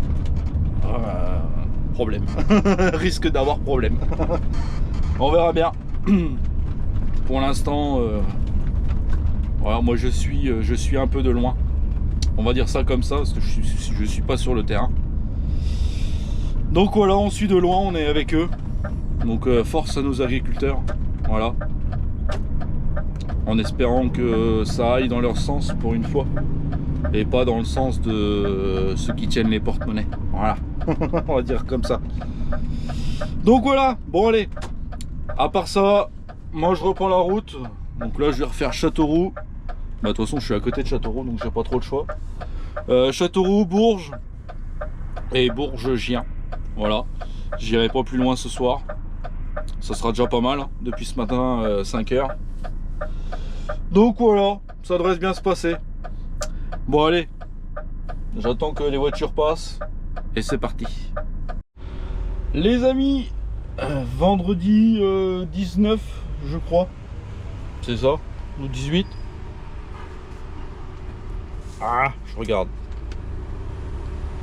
problème. Risque d'avoir problème. On verra bien. Pour l'instant, voilà, moi je suis un peu de loin. On va dire ça comme ça, parce que je suis pas sur le terrain. Donc voilà, on suit de loin, on est avec eux. Donc force à nos agriculteurs. Voilà. En espérant que ça aille dans leur sens pour une fois. Et pas dans le sens de ceux qui tiennent les porte-monnaies. Voilà. On va dire comme ça. Donc voilà, bon allez. À part ça, moi je reprends la route. Donc là je vais refaire Châteauroux. De toute façon je suis à côté de Châteauroux, donc j'ai pas trop le choix. Châteauroux, Bourges et Bourges-Gien. Voilà. J'irai pas plus loin ce soir. Ça sera déjà pas mal, hein, depuis ce matin, 5 heures. Donc voilà, ça devrait bien se passer. Bon allez, j'attends que les voitures passent et c'est parti. Les amis, vendredi 19 je crois, c'est ça, ou 18. Ah, je regarde.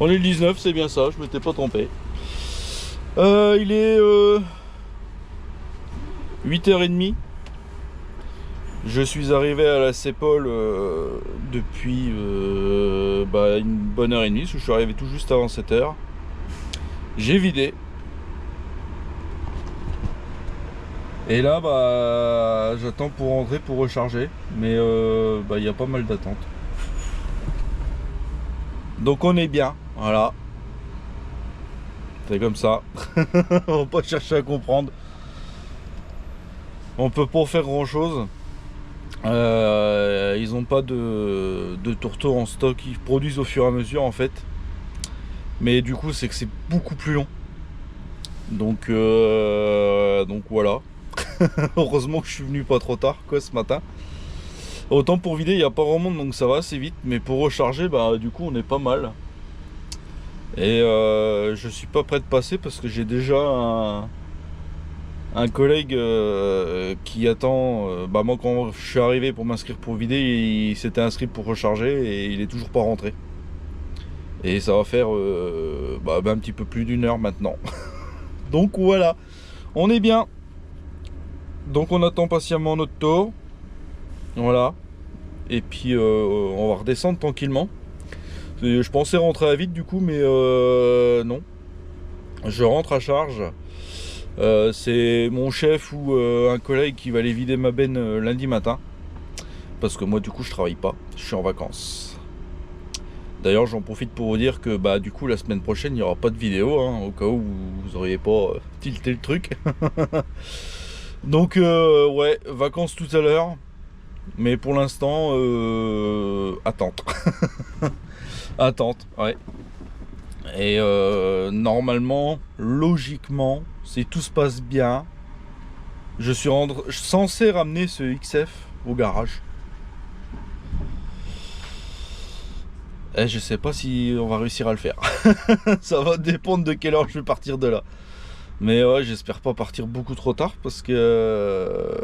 On est le 19, c'est bien ça, je m'étais pas trompé. Il est 8h30. Je suis arrivé à la Cépole depuis une bonne heure et demie, parce que je suis arrivé tout juste avant 7h. J'ai vidé. Et là, j'attends pour rentrer pour recharger. Mais il y a pas mal d'attentes. Donc on est bien, voilà. C'est comme ça. On va pas chercher à comprendre. On peut pas faire grand chose. Ils n'ont pas de tourteaux en stock. Ils produisent au fur et à mesure en fait. Mais du coup c'est que c'est beaucoup plus long. Donc voilà. Heureusement que je suis venu pas trop tard quoi ce matin. Autant pour vider il n'y a pas vraiment monde, donc ça va assez vite. Mais pour recharger du coup on est pas mal. Et je suis pas prêt de passer parce que j'ai déjà un collègue qui attend. Moi quand je suis arrivé pour m'inscrire pour vider, il s'était inscrit pour recharger et il est toujours pas rentré. Et ça va faire un petit peu plus d'1 heure maintenant. Donc voilà, on est bien. Donc on attend patiemment notre tour. Voilà. Et puis on va redescendre tranquillement. Je pensais rentrer à vide du coup, mais non. Je rentre à charge. C'est mon chef ou un collègue qui va aller vider ma benne lundi matin. Parce que moi du coup je travaille pas, je suis en vacances. D'ailleurs j'en profite pour vous dire que du coup la semaine prochaine il n'y aura pas de vidéo, hein, au cas où vous auriez pas tilté le truc. Donc ouais, vacances tout à l'heure. Mais pour l'instant attente. Attente, ouais. Et normalement, logiquement, si tout se passe bien, je suis censé ramener ce XF au garage. Et je sais pas si on va réussir à le faire. Ça va dépendre de quelle heure je vais partir de là. Mais ouais, j'espère pas partir beaucoup trop tard parce que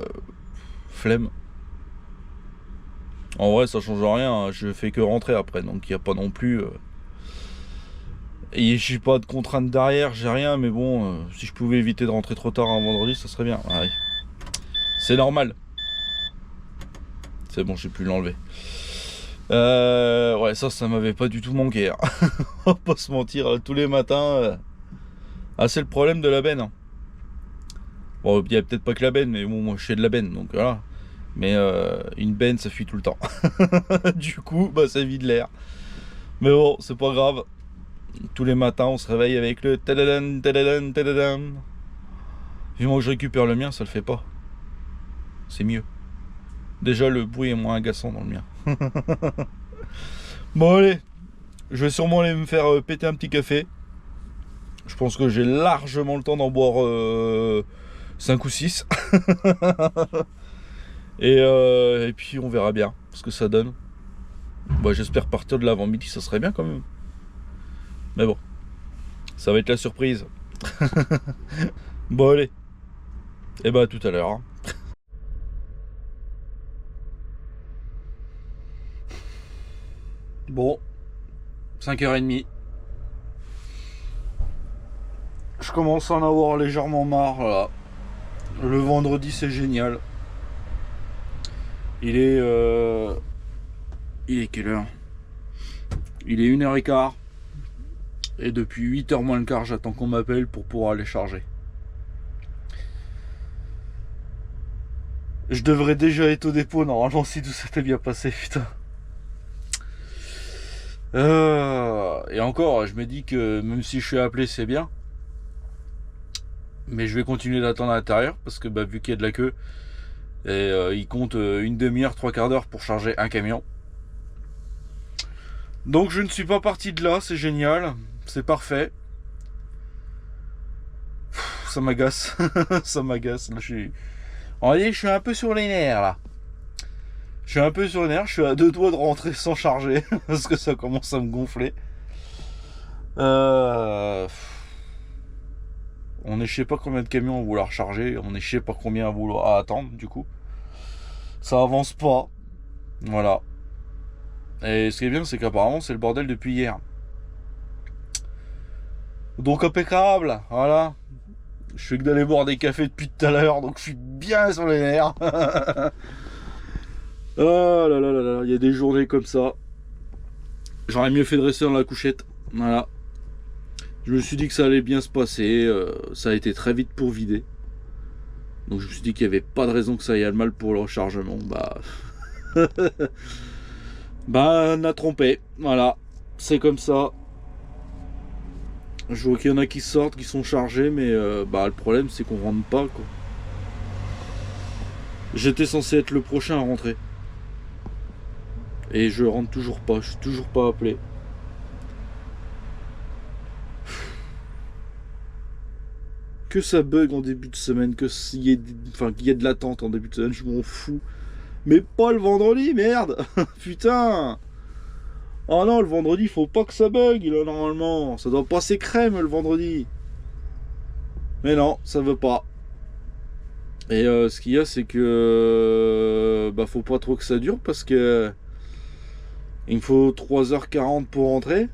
flemme. En vrai, ça change rien. Hein. Je fais que rentrer après, donc il n'y a pas non plus. Et j'ai pas de contraintes derrière, j'ai rien, mais bon, si je pouvais éviter de rentrer trop tard un vendredi, ça serait bien. Ouais. C'est normal. C'est bon, j'ai pu l'enlever. Ouais, ça m'avait pas du tout manqué. Hein. On va pas se mentir, tous les matins. C'est le problème de la benne. Hein. Bon, il y a peut-être pas que la benne, mais bon, moi je fais de la benne, donc voilà. Mais une benne, ça fuit tout le temps. Du coup, ça vide l'air. Mais bon, c'est pas grave. Tous les matins, on se réveille avec le tadadan, tadadan, tadadan. Vivement que je récupère le mien, ça le fait pas. C'est mieux. Déjà, le bruit est moins agaçant dans le mien. Bon, allez. Je vais sûrement aller me faire péter un petit café. Je pense que j'ai largement le temps d'en boire 5 ou 6. Et puis, on verra bien ce que ça donne. J'espère partir de là avant midi, ça serait bien quand même. Mais bon, ça va être la surprise. Bon allez, et à tout à l'heure. Hein. Bon, 5h30. Je commence à en avoir légèrement marre là. Le vendredi c'est génial. Il est quelle heure? Il est 1h15. Et depuis 8h moins le quart, j'attends qu'on m'appelle pour pouvoir aller charger. Je devrais déjà être au dépôt normalement si tout s'était bien passé, putain. Et encore, je me dis que même si je suis appelé, c'est bien. Mais je vais continuer d'attendre à l'intérieur parce que vu qu'il y a de la queue, et il compte une demi-heure, 3/4 d'heure pour charger un camion. Donc je ne suis pas parti de là, c'est génial, c'est parfait. ça m'agace. Ça m'agace. Là, on va dire que je suis un peu sur les nerfs là. Je suis un peu sur les nerfs, je suis à 2 doigts de rentrer sans charger parce que ça commence à me gonfler. On est je sais pas combien de camions à vouloir charger, on est je sais pas combien à attendre du coup. Ça avance pas. Voilà. Et ce qui est bien, c'est qu'apparemment c'est le bordel depuis hier. Donc impeccable, voilà. Je fais que d'aller boire des cafés depuis tout à l'heure, donc je suis bien sur les nerfs. Oh là là là là, il y a des journées comme ça. J'aurais mieux fait de rester dans la couchette. Voilà. Je me suis dit que ça allait bien se passer. Ça a été très vite pour vider. Donc je me suis dit qu'il n'y avait pas de raison que ça aille mal pour le rechargement. Bah. Bah, on a trompé. Voilà. C'est comme ça. Je vois qu'il y en a qui sortent, qui sont chargés, mais bah, le problème c'est qu'on rentre pas, quoi. J'étais censé être le prochain à rentrer. Et je rentre toujours pas, je suis toujours pas appelé. Que ça bug en début de semaine, qu'il y ait de l'attente en début de semaine, je m'en fous. Mais pas le vendredi, merde. Putain. Oh non, le vendredi, faut pas que ça bug, là, normalement. Ça doit passer crème, le vendredi. Mais non, ça veut pas. Et ce qu'il y a, c'est que... bah, faut pas trop que ça dure, parce que... il me faut 3h40 pour rentrer.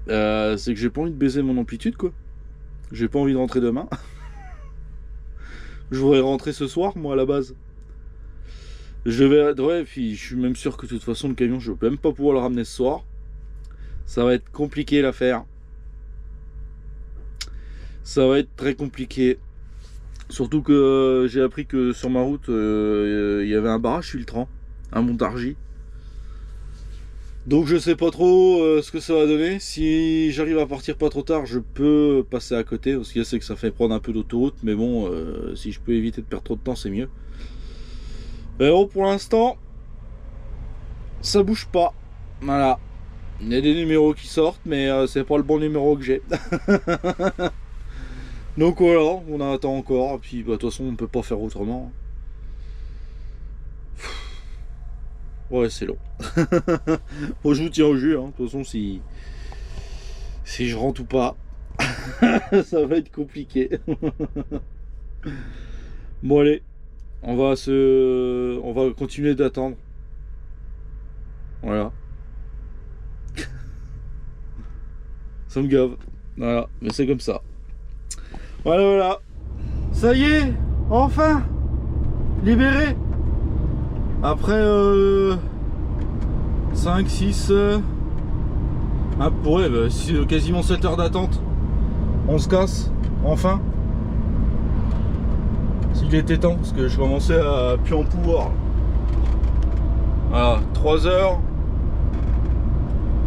C'est que j'ai pas envie de baiser mon amplitude, quoi. J'ai pas envie de rentrer demain. Je voudrais rentrer ce soir, moi, à la base. Je vais... ouais, puis je suis même sûr que de toute façon, le camion, je vais même pas pouvoir le ramener ce soir. Ça va être compliqué l'affaire. Ça va être très compliqué. Surtout que j'ai appris que sur ma route, il y avait un barrage filtrant, un Montargis. Donc je sais pas trop ce que ça va donner. Si j'arrive à partir pas trop tard, je peux passer à côté. Ce qu'il y a, c'est que ça fait prendre un peu d'autoroute. Mais bon, si je peux éviter de perdre trop de temps, c'est mieux. Mais bon, pour l'instant, ça bouge pas. Voilà. Il y a des numéros qui sortent, mais c'est pas le bon numéro que j'ai. Donc voilà, on attend encore. Et puis, bah, de toute façon, on peut pas faire autrement. Ouais, c'est long. Moi, je vous tiens au jus. Hein. De toute façon, si je rentre ou pas, ça va être compliqué. Bon, allez. On va continuer d'attendre. Voilà. Ça me gave. Voilà. Mais c'est comme ça. Voilà, voilà. Ça y est. Enfin. Libéré. Après 5, 6 ouais, bah, quasiment 7 heures d'attente. On se casse, enfin. S'il était temps, parce que je commençais à plus en pouvoir. Voilà, 3 heures.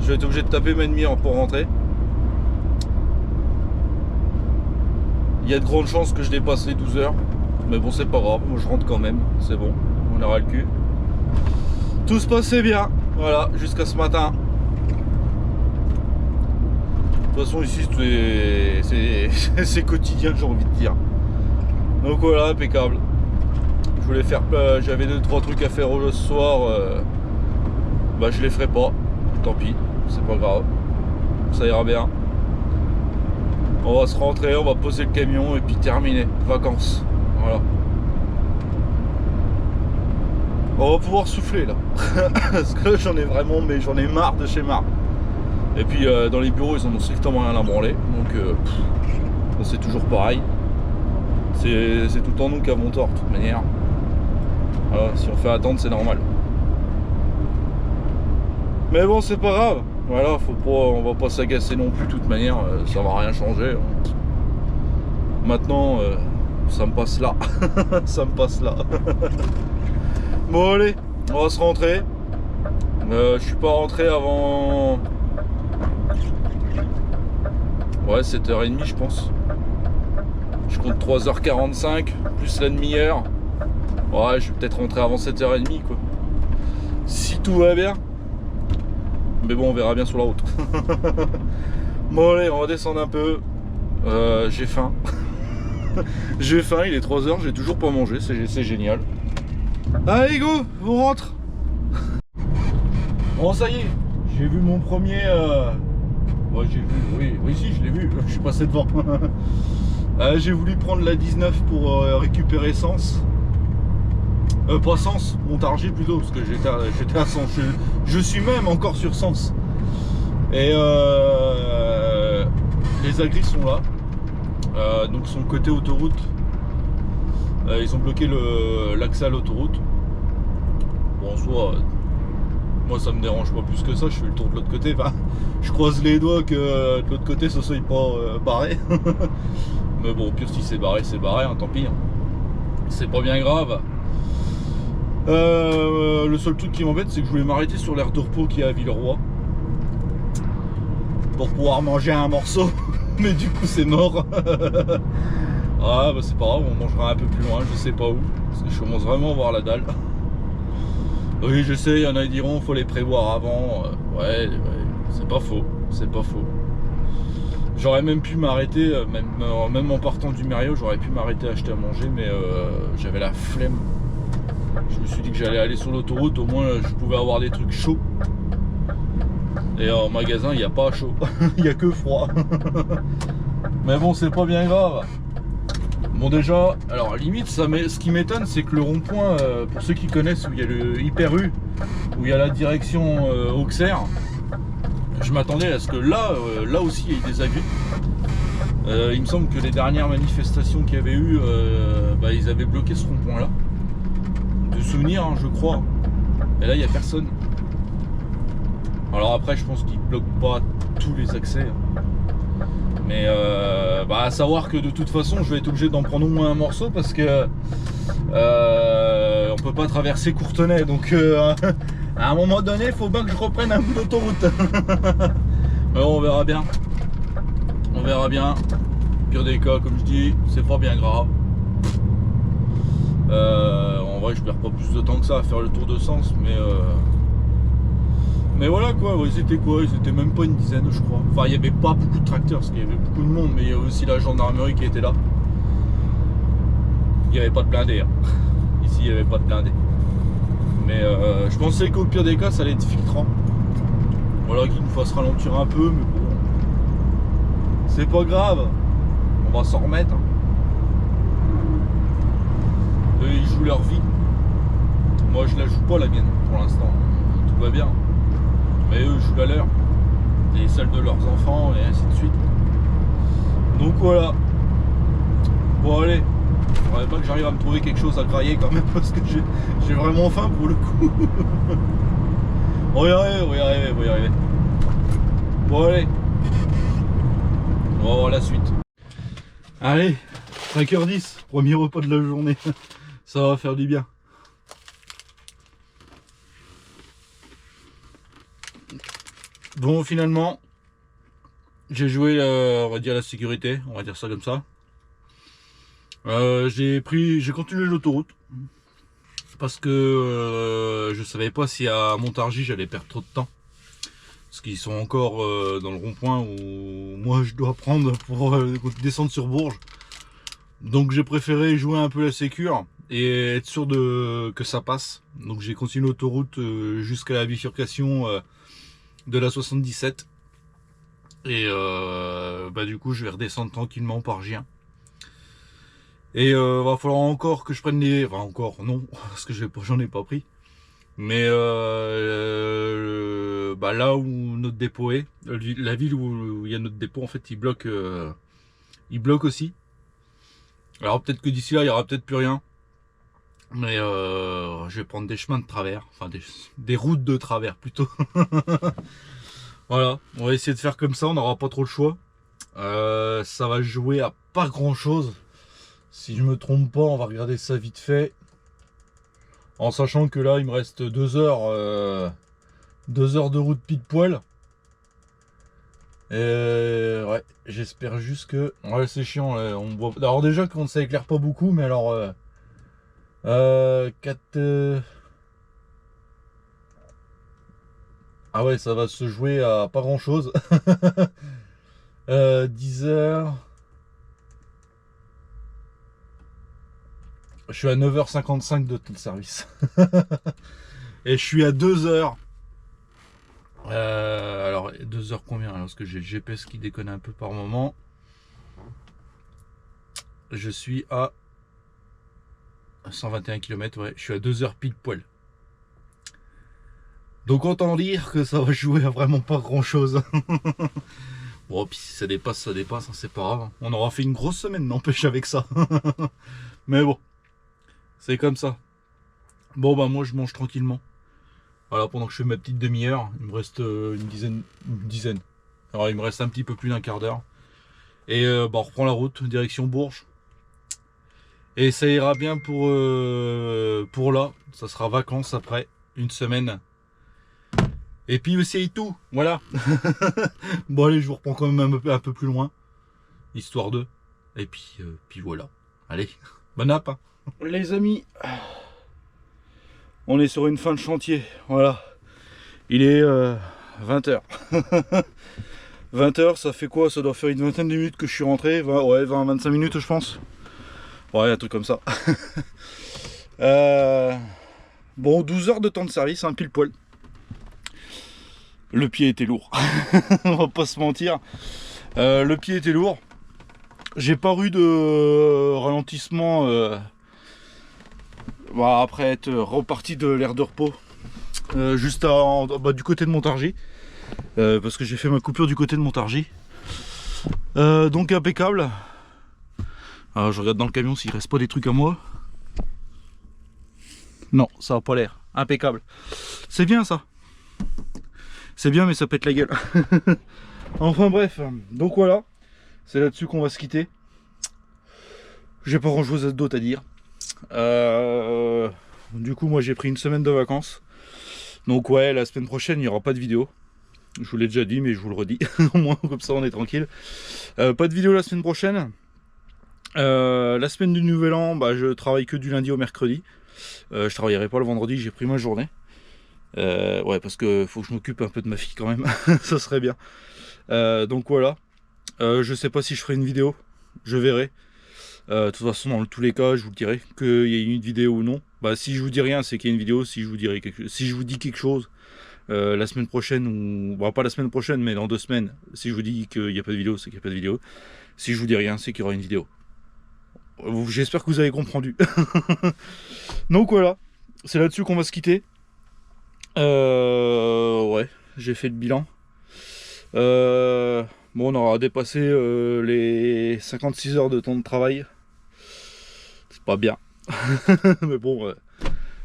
Je vais être obligé de taper ma demi-heure pour rentrer. Il y a de grandes chances que je dépasse les 12 heures. Mais bon, c'est pas grave, moi je rentre quand même, c'est bon, on aura le cul. Tout se passait bien, voilà, jusqu'à ce matin. De toute façon, ici, c'est quotidien, j'ai envie de dire. Donc voilà, impeccable. Je voulais faire, j'avais 2-3 trucs à faire ce soir. Bah, je les ferai pas, tant pis, c'est pas grave. Ça ira bien. On va se rentrer, on va poser le camion et puis terminer. Vacances, voilà. On va pouvoir souffler là. Parce que là j'en ai vraiment, mais j'en ai marre de chez marre. Et puis dans les bureaux ils en ont strictement rien à branler. Donc c'est toujours pareil. C'est tout le temps nous qui avons tort de toute manière. Voilà, si on fait attendre c'est normal. Mais bon c'est pas grave. Voilà, on va pas s'agacer non plus de toute manière. Ça va rien changer. Maintenant ça me passe là. Ça me passe là. Bon allez, on va se rentrer. Je suis pas rentré avant... ouais, 7h30 je pense. Je compte 3h45 plus la demi-heure. Ouais, je vais peut-être rentrer avant 7h30 quoi. Si tout va bien. Mais bon, on verra bien sur la route. Bon allez, on va descendre un peu. J'ai faim. J'ai faim, il est 3h, j'ai toujours pas mangé, c'est génial. Allez go, on rentre. Bon ça y est, j'ai vu mon premier... Ouais, j'ai vu, oui si je l'ai vu, je suis passé devant. J'ai voulu prendre la 19 pour récupérer Sens. Pas Sens, Montargis plutôt, parce que j'étais à Sens. Je suis même encore sur Sens. Et les agris sont là. Donc sont côté autoroute. Ils ont bloqué l'accès à l'autoroute. Bon, en soi, moi ça me dérange pas plus que ça, je fais le tour de l'autre côté. Enfin, je croise les doigts que de l'autre côté ça soit pas barré. Mais bon, au pire, si c'est barré, hein, tant pis. Hein. C'est pas bien grave. Le seul truc qui m'embête, c'est que je voulais m'arrêter sur l'aire de repos qui est à Villeroy pour pouvoir manger un morceau. Mais du coup, c'est mort. Ah, bah c'est pas grave, on mangera un peu plus loin, je sais pas où. Parce que je commence vraiment à voir la dalle. Oui, je sais, il y en a qui diront faut les prévoir avant. Ouais, c'est pas faux, c'est pas faux. J'aurais même pu m'arrêter, même en partant du Mériot, j'aurais pu m'arrêter à acheter à manger, mais j'avais la flemme. Je me suis dit que j'allais aller sur l'autoroute, au moins je pouvais avoir des trucs chauds. Et en magasin, il n'y a pas chaud, il n'y a que froid. Mais bon, c'est pas bien grave. Bon déjà, alors limite, ce qui m'étonne, c'est que le rond-point, pour ceux qui connaissent, où il y a le Hyper U, où il y a la direction Auxerre, je m'attendais à ce que là aussi il y ait des agris. Il me semble que les dernières manifestations qu'il y avait eu, ils avaient bloqué ce rond-point là. De souvenir, hein, je crois. Et là il n'y a personne. Alors après je pense qu'ils bloquent pas tous les accès. Mais à savoir que de toute façon je vais être obligé d'en prendre au moins un morceau parce que on peut pas traverser Courtenay, donc à un moment donné il faut bien que je reprenne un bout d'autoroute. Mais on verra bien. On verra bien. Pire des cas, comme je dis, c'est pas bien grave. En vrai je perds pas plus de temps que ça à faire le tour de Sens, mais voilà quoi, ils étaient même pas une dizaine je crois. Enfin il n'y avait pas beaucoup de tracteurs parce qu'il y avait beaucoup de monde, mais il y a aussi la gendarmerie qui était là. Il n'y avait pas de blindés. Hein. Ici il n'y avait pas de blindés. Mais je pensais qu'au pire des cas ça allait être filtrant. Voilà, qu'il nous fasse ralentir un peu, mais bon. C'est pas grave. On va s'en remettre. Hein. Eux ils jouent leur vie. Moi je la joue pas la mienne pour l'instant. Tout va bien. Mais eux jouent la leur, et celle de leurs enfants, et ainsi de suite. Donc voilà. Bon allez, il faudrait pas que j'arrive à me trouver quelque chose à grailler quand même, parce que j'ai vraiment faim pour le coup. On va y arriver, on va y arriver, on va y arriver. Bon allez, on va voir la suite. Allez, 5h10, premier repas de la journée. Ça va faire du bien. Bon, finalement, j'ai joué, on va dire, la sécurité, on va dire ça comme ça. J'ai continué l'autoroute parce que je savais pas si à Montargis j'allais perdre trop de temps, parce qu'ils sont encore dans le rond-point où moi je dois prendre pour descendre sur Bourges. Donc j'ai préféré jouer un peu la sécure et être sûr que ça passe. Donc j'ai continué l'autoroute jusqu'à la bifurcation de la 77, et du coup je vais redescendre tranquillement par Gien, et va falloir encore que je prenne les... Enfin encore non, parce que j'en ai pas pris, mais là où notre dépôt est, la ville où il y a notre dépôt, en fait il bloque aussi. Alors peut-être que d'ici là il y aura peut-être plus rien, mais je vais prendre des chemins de travers, enfin des routes de travers plutôt. Voilà, on va essayer de faire comme ça, on n'aura pas trop le choix. Ça va jouer à pas grand chose. Si je me trompe pas, on va regarder ça vite fait. En sachant que là, il me reste 2 heures, 2 heures de route pile poil. Ouais, j'espère juste que... Ouais, c'est chiant, là, on voit... Alors déjà, quand ça éclaire pas beaucoup, mais alors... 4... Ah ouais, ça va se jouer à pas grand chose. 10 heures. Je suis à 9h55 de temps de service. Et je suis à 2h. Alors 2h combien? Alors, parce que j'ai le GPS qui déconne un peu par moment. Je suis à 121 km, ouais, je suis à 2h pile poil. Donc autant dire que ça va jouer à vraiment pas grand chose. Bon, puis si ça dépasse, hein, c'est pas grave. On aura fait une grosse semaine, n'empêche, avec ça. Mais bon, c'est comme ça. Bon, bah moi je mange tranquillement. Voilà, pendant que je fais ma petite demi-heure, il me reste une dizaine. Alors il me reste un petit peu plus d'un quart d'heure. Et bah, on reprend la route, direction Bourges. Et ça ira bien pour là. Ça sera vacances après, une semaine. Et puis c'est tout, voilà. Bon allez, je vous reprends quand même un peu plus loin. Histoire de. Et puis voilà. Allez, bonne app. Hein. Les amis, on est sur une fin de chantier. Voilà. Il est 20h. 20h, ça fait quoi? Ça doit faire une vingtaine de minutes que je suis rentré. Ouais, 20-25 minutes je pense. Ouais, un truc comme ça. Bon, 12 heures de temps de service, hein, pile poil. Le pied était lourd. On va pas se mentir. Le pied était lourd. J'ai pas eu de ralentissement après être reparti de l'aire de repos. Juste du côté de Montargis. Parce que j'ai fait ma coupure du côté de Montargis. Donc impeccable. Alors, je regarde dans le camion s'il reste pas des trucs à moi. Non, ça a pas l'air. Impeccable. C'est bien ça. C'est bien, mais ça pète la gueule. Enfin bref, donc voilà. C'est là-dessus qu'on va se quitter. J'ai pas grand-chose d'autre à dire. Du coup, moi j'ai pris une semaine de vacances. Donc ouais, la semaine prochaine, il n'y aura pas de vidéo. Je vous l'ai déjà dit, mais je vous le redis. Au moins, comme ça, on est tranquille. Pas de vidéo la semaine prochaine. La semaine du Nouvel An, bah, je travaille que du lundi au mercredi. Je travaillerai pas le vendredi, j'ai pris ma journée. Ouais, parce que faut que je m'occupe un peu de ma fille quand même. Ça serait bien. Donc voilà. Je sais pas si je ferai une vidéo. Je verrai. De toute façon, dans tous les cas, je vous dirai qu'il y a une vidéo ou non. Bah, si je vous dis rien, c'est qu'il y a une vidéo. Si je vous dis quelque chose la semaine prochaine, ou bah, pas la semaine prochaine, mais dans 2 semaines, si je vous dis qu'il n'y a pas de vidéo, c'est qu'il n'y a pas de vidéo. Si je vous dis rien, c'est qu'il y aura une vidéo. J'espère que vous avez compris. Donc voilà, c'est là-dessus qu'on va se quitter. Ouais, j'ai fait le bilan. Bon, on aura dépassé les 56 heures de temps de travail. C'est pas bien. Mais bon,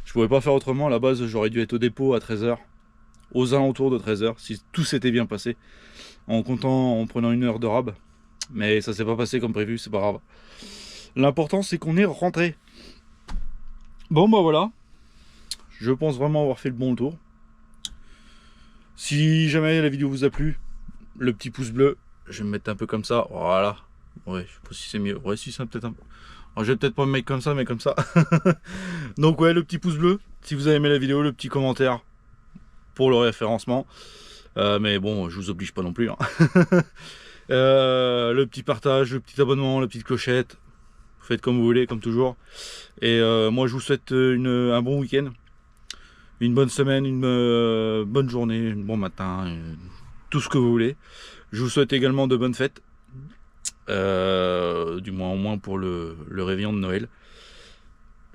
je pouvais pas faire autrement. À la base, j'aurais dû être au dépôt à 13h. Aux alentours de 13h, si tout s'était bien passé. En prenant 1 heure de rab. Mais ça s'est pas passé comme prévu, c'est pas grave. L'important, c'est qu'on est rentré. Bon, bah voilà. Je pense vraiment avoir fait le bon tour. Si jamais la vidéo vous a plu, le petit pouce bleu, je vais me mettre un peu comme ça. Voilà. Ouais, je sais pas si c'est mieux. Ouais, si c'est peut-être un peu. Alors, je vais peut-être pas me mettre comme ça, mais comme ça. Donc, ouais, le petit pouce bleu. Si vous avez aimé la vidéo, le petit commentaire pour le référencement. Mais bon, je vous oblige pas non plus. Hein. Le petit partage, le petit abonnement, la petite clochette. Faites comme vous voulez, comme toujours. Et moi, je vous souhaite un bon week-end, une bonne semaine, une bonne journée, un bon matin, tout ce que vous voulez. Je vous souhaite également de bonnes fêtes, du moins au moins pour le réveillon de Noël.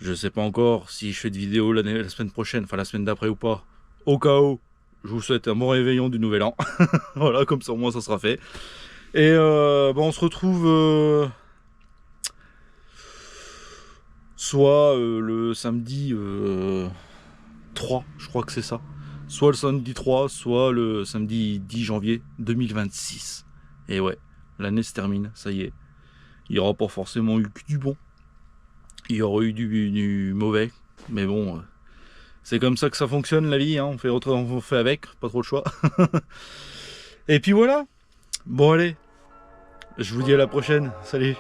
Je ne sais pas encore si je fais de vidéo la semaine prochaine, enfin la semaine d'après ou pas. Au cas où, je vous souhaite un bon réveillon du Nouvel An. Voilà, comme ça au moins ça sera fait. Et on se retrouve... soit le samedi 3, je crois que c'est ça. Soit le samedi 3, soit le samedi 10 janvier 2026. Et ouais, l'année se termine, ça y est. Il n'y aura pas forcément eu que du bon. Il y aura eu du mauvais. Mais bon, c'est comme ça que ça fonctionne la vie. Hein. On fait avec, pas trop de choix. Et puis voilà. Bon allez, je vous dis à la prochaine. Salut.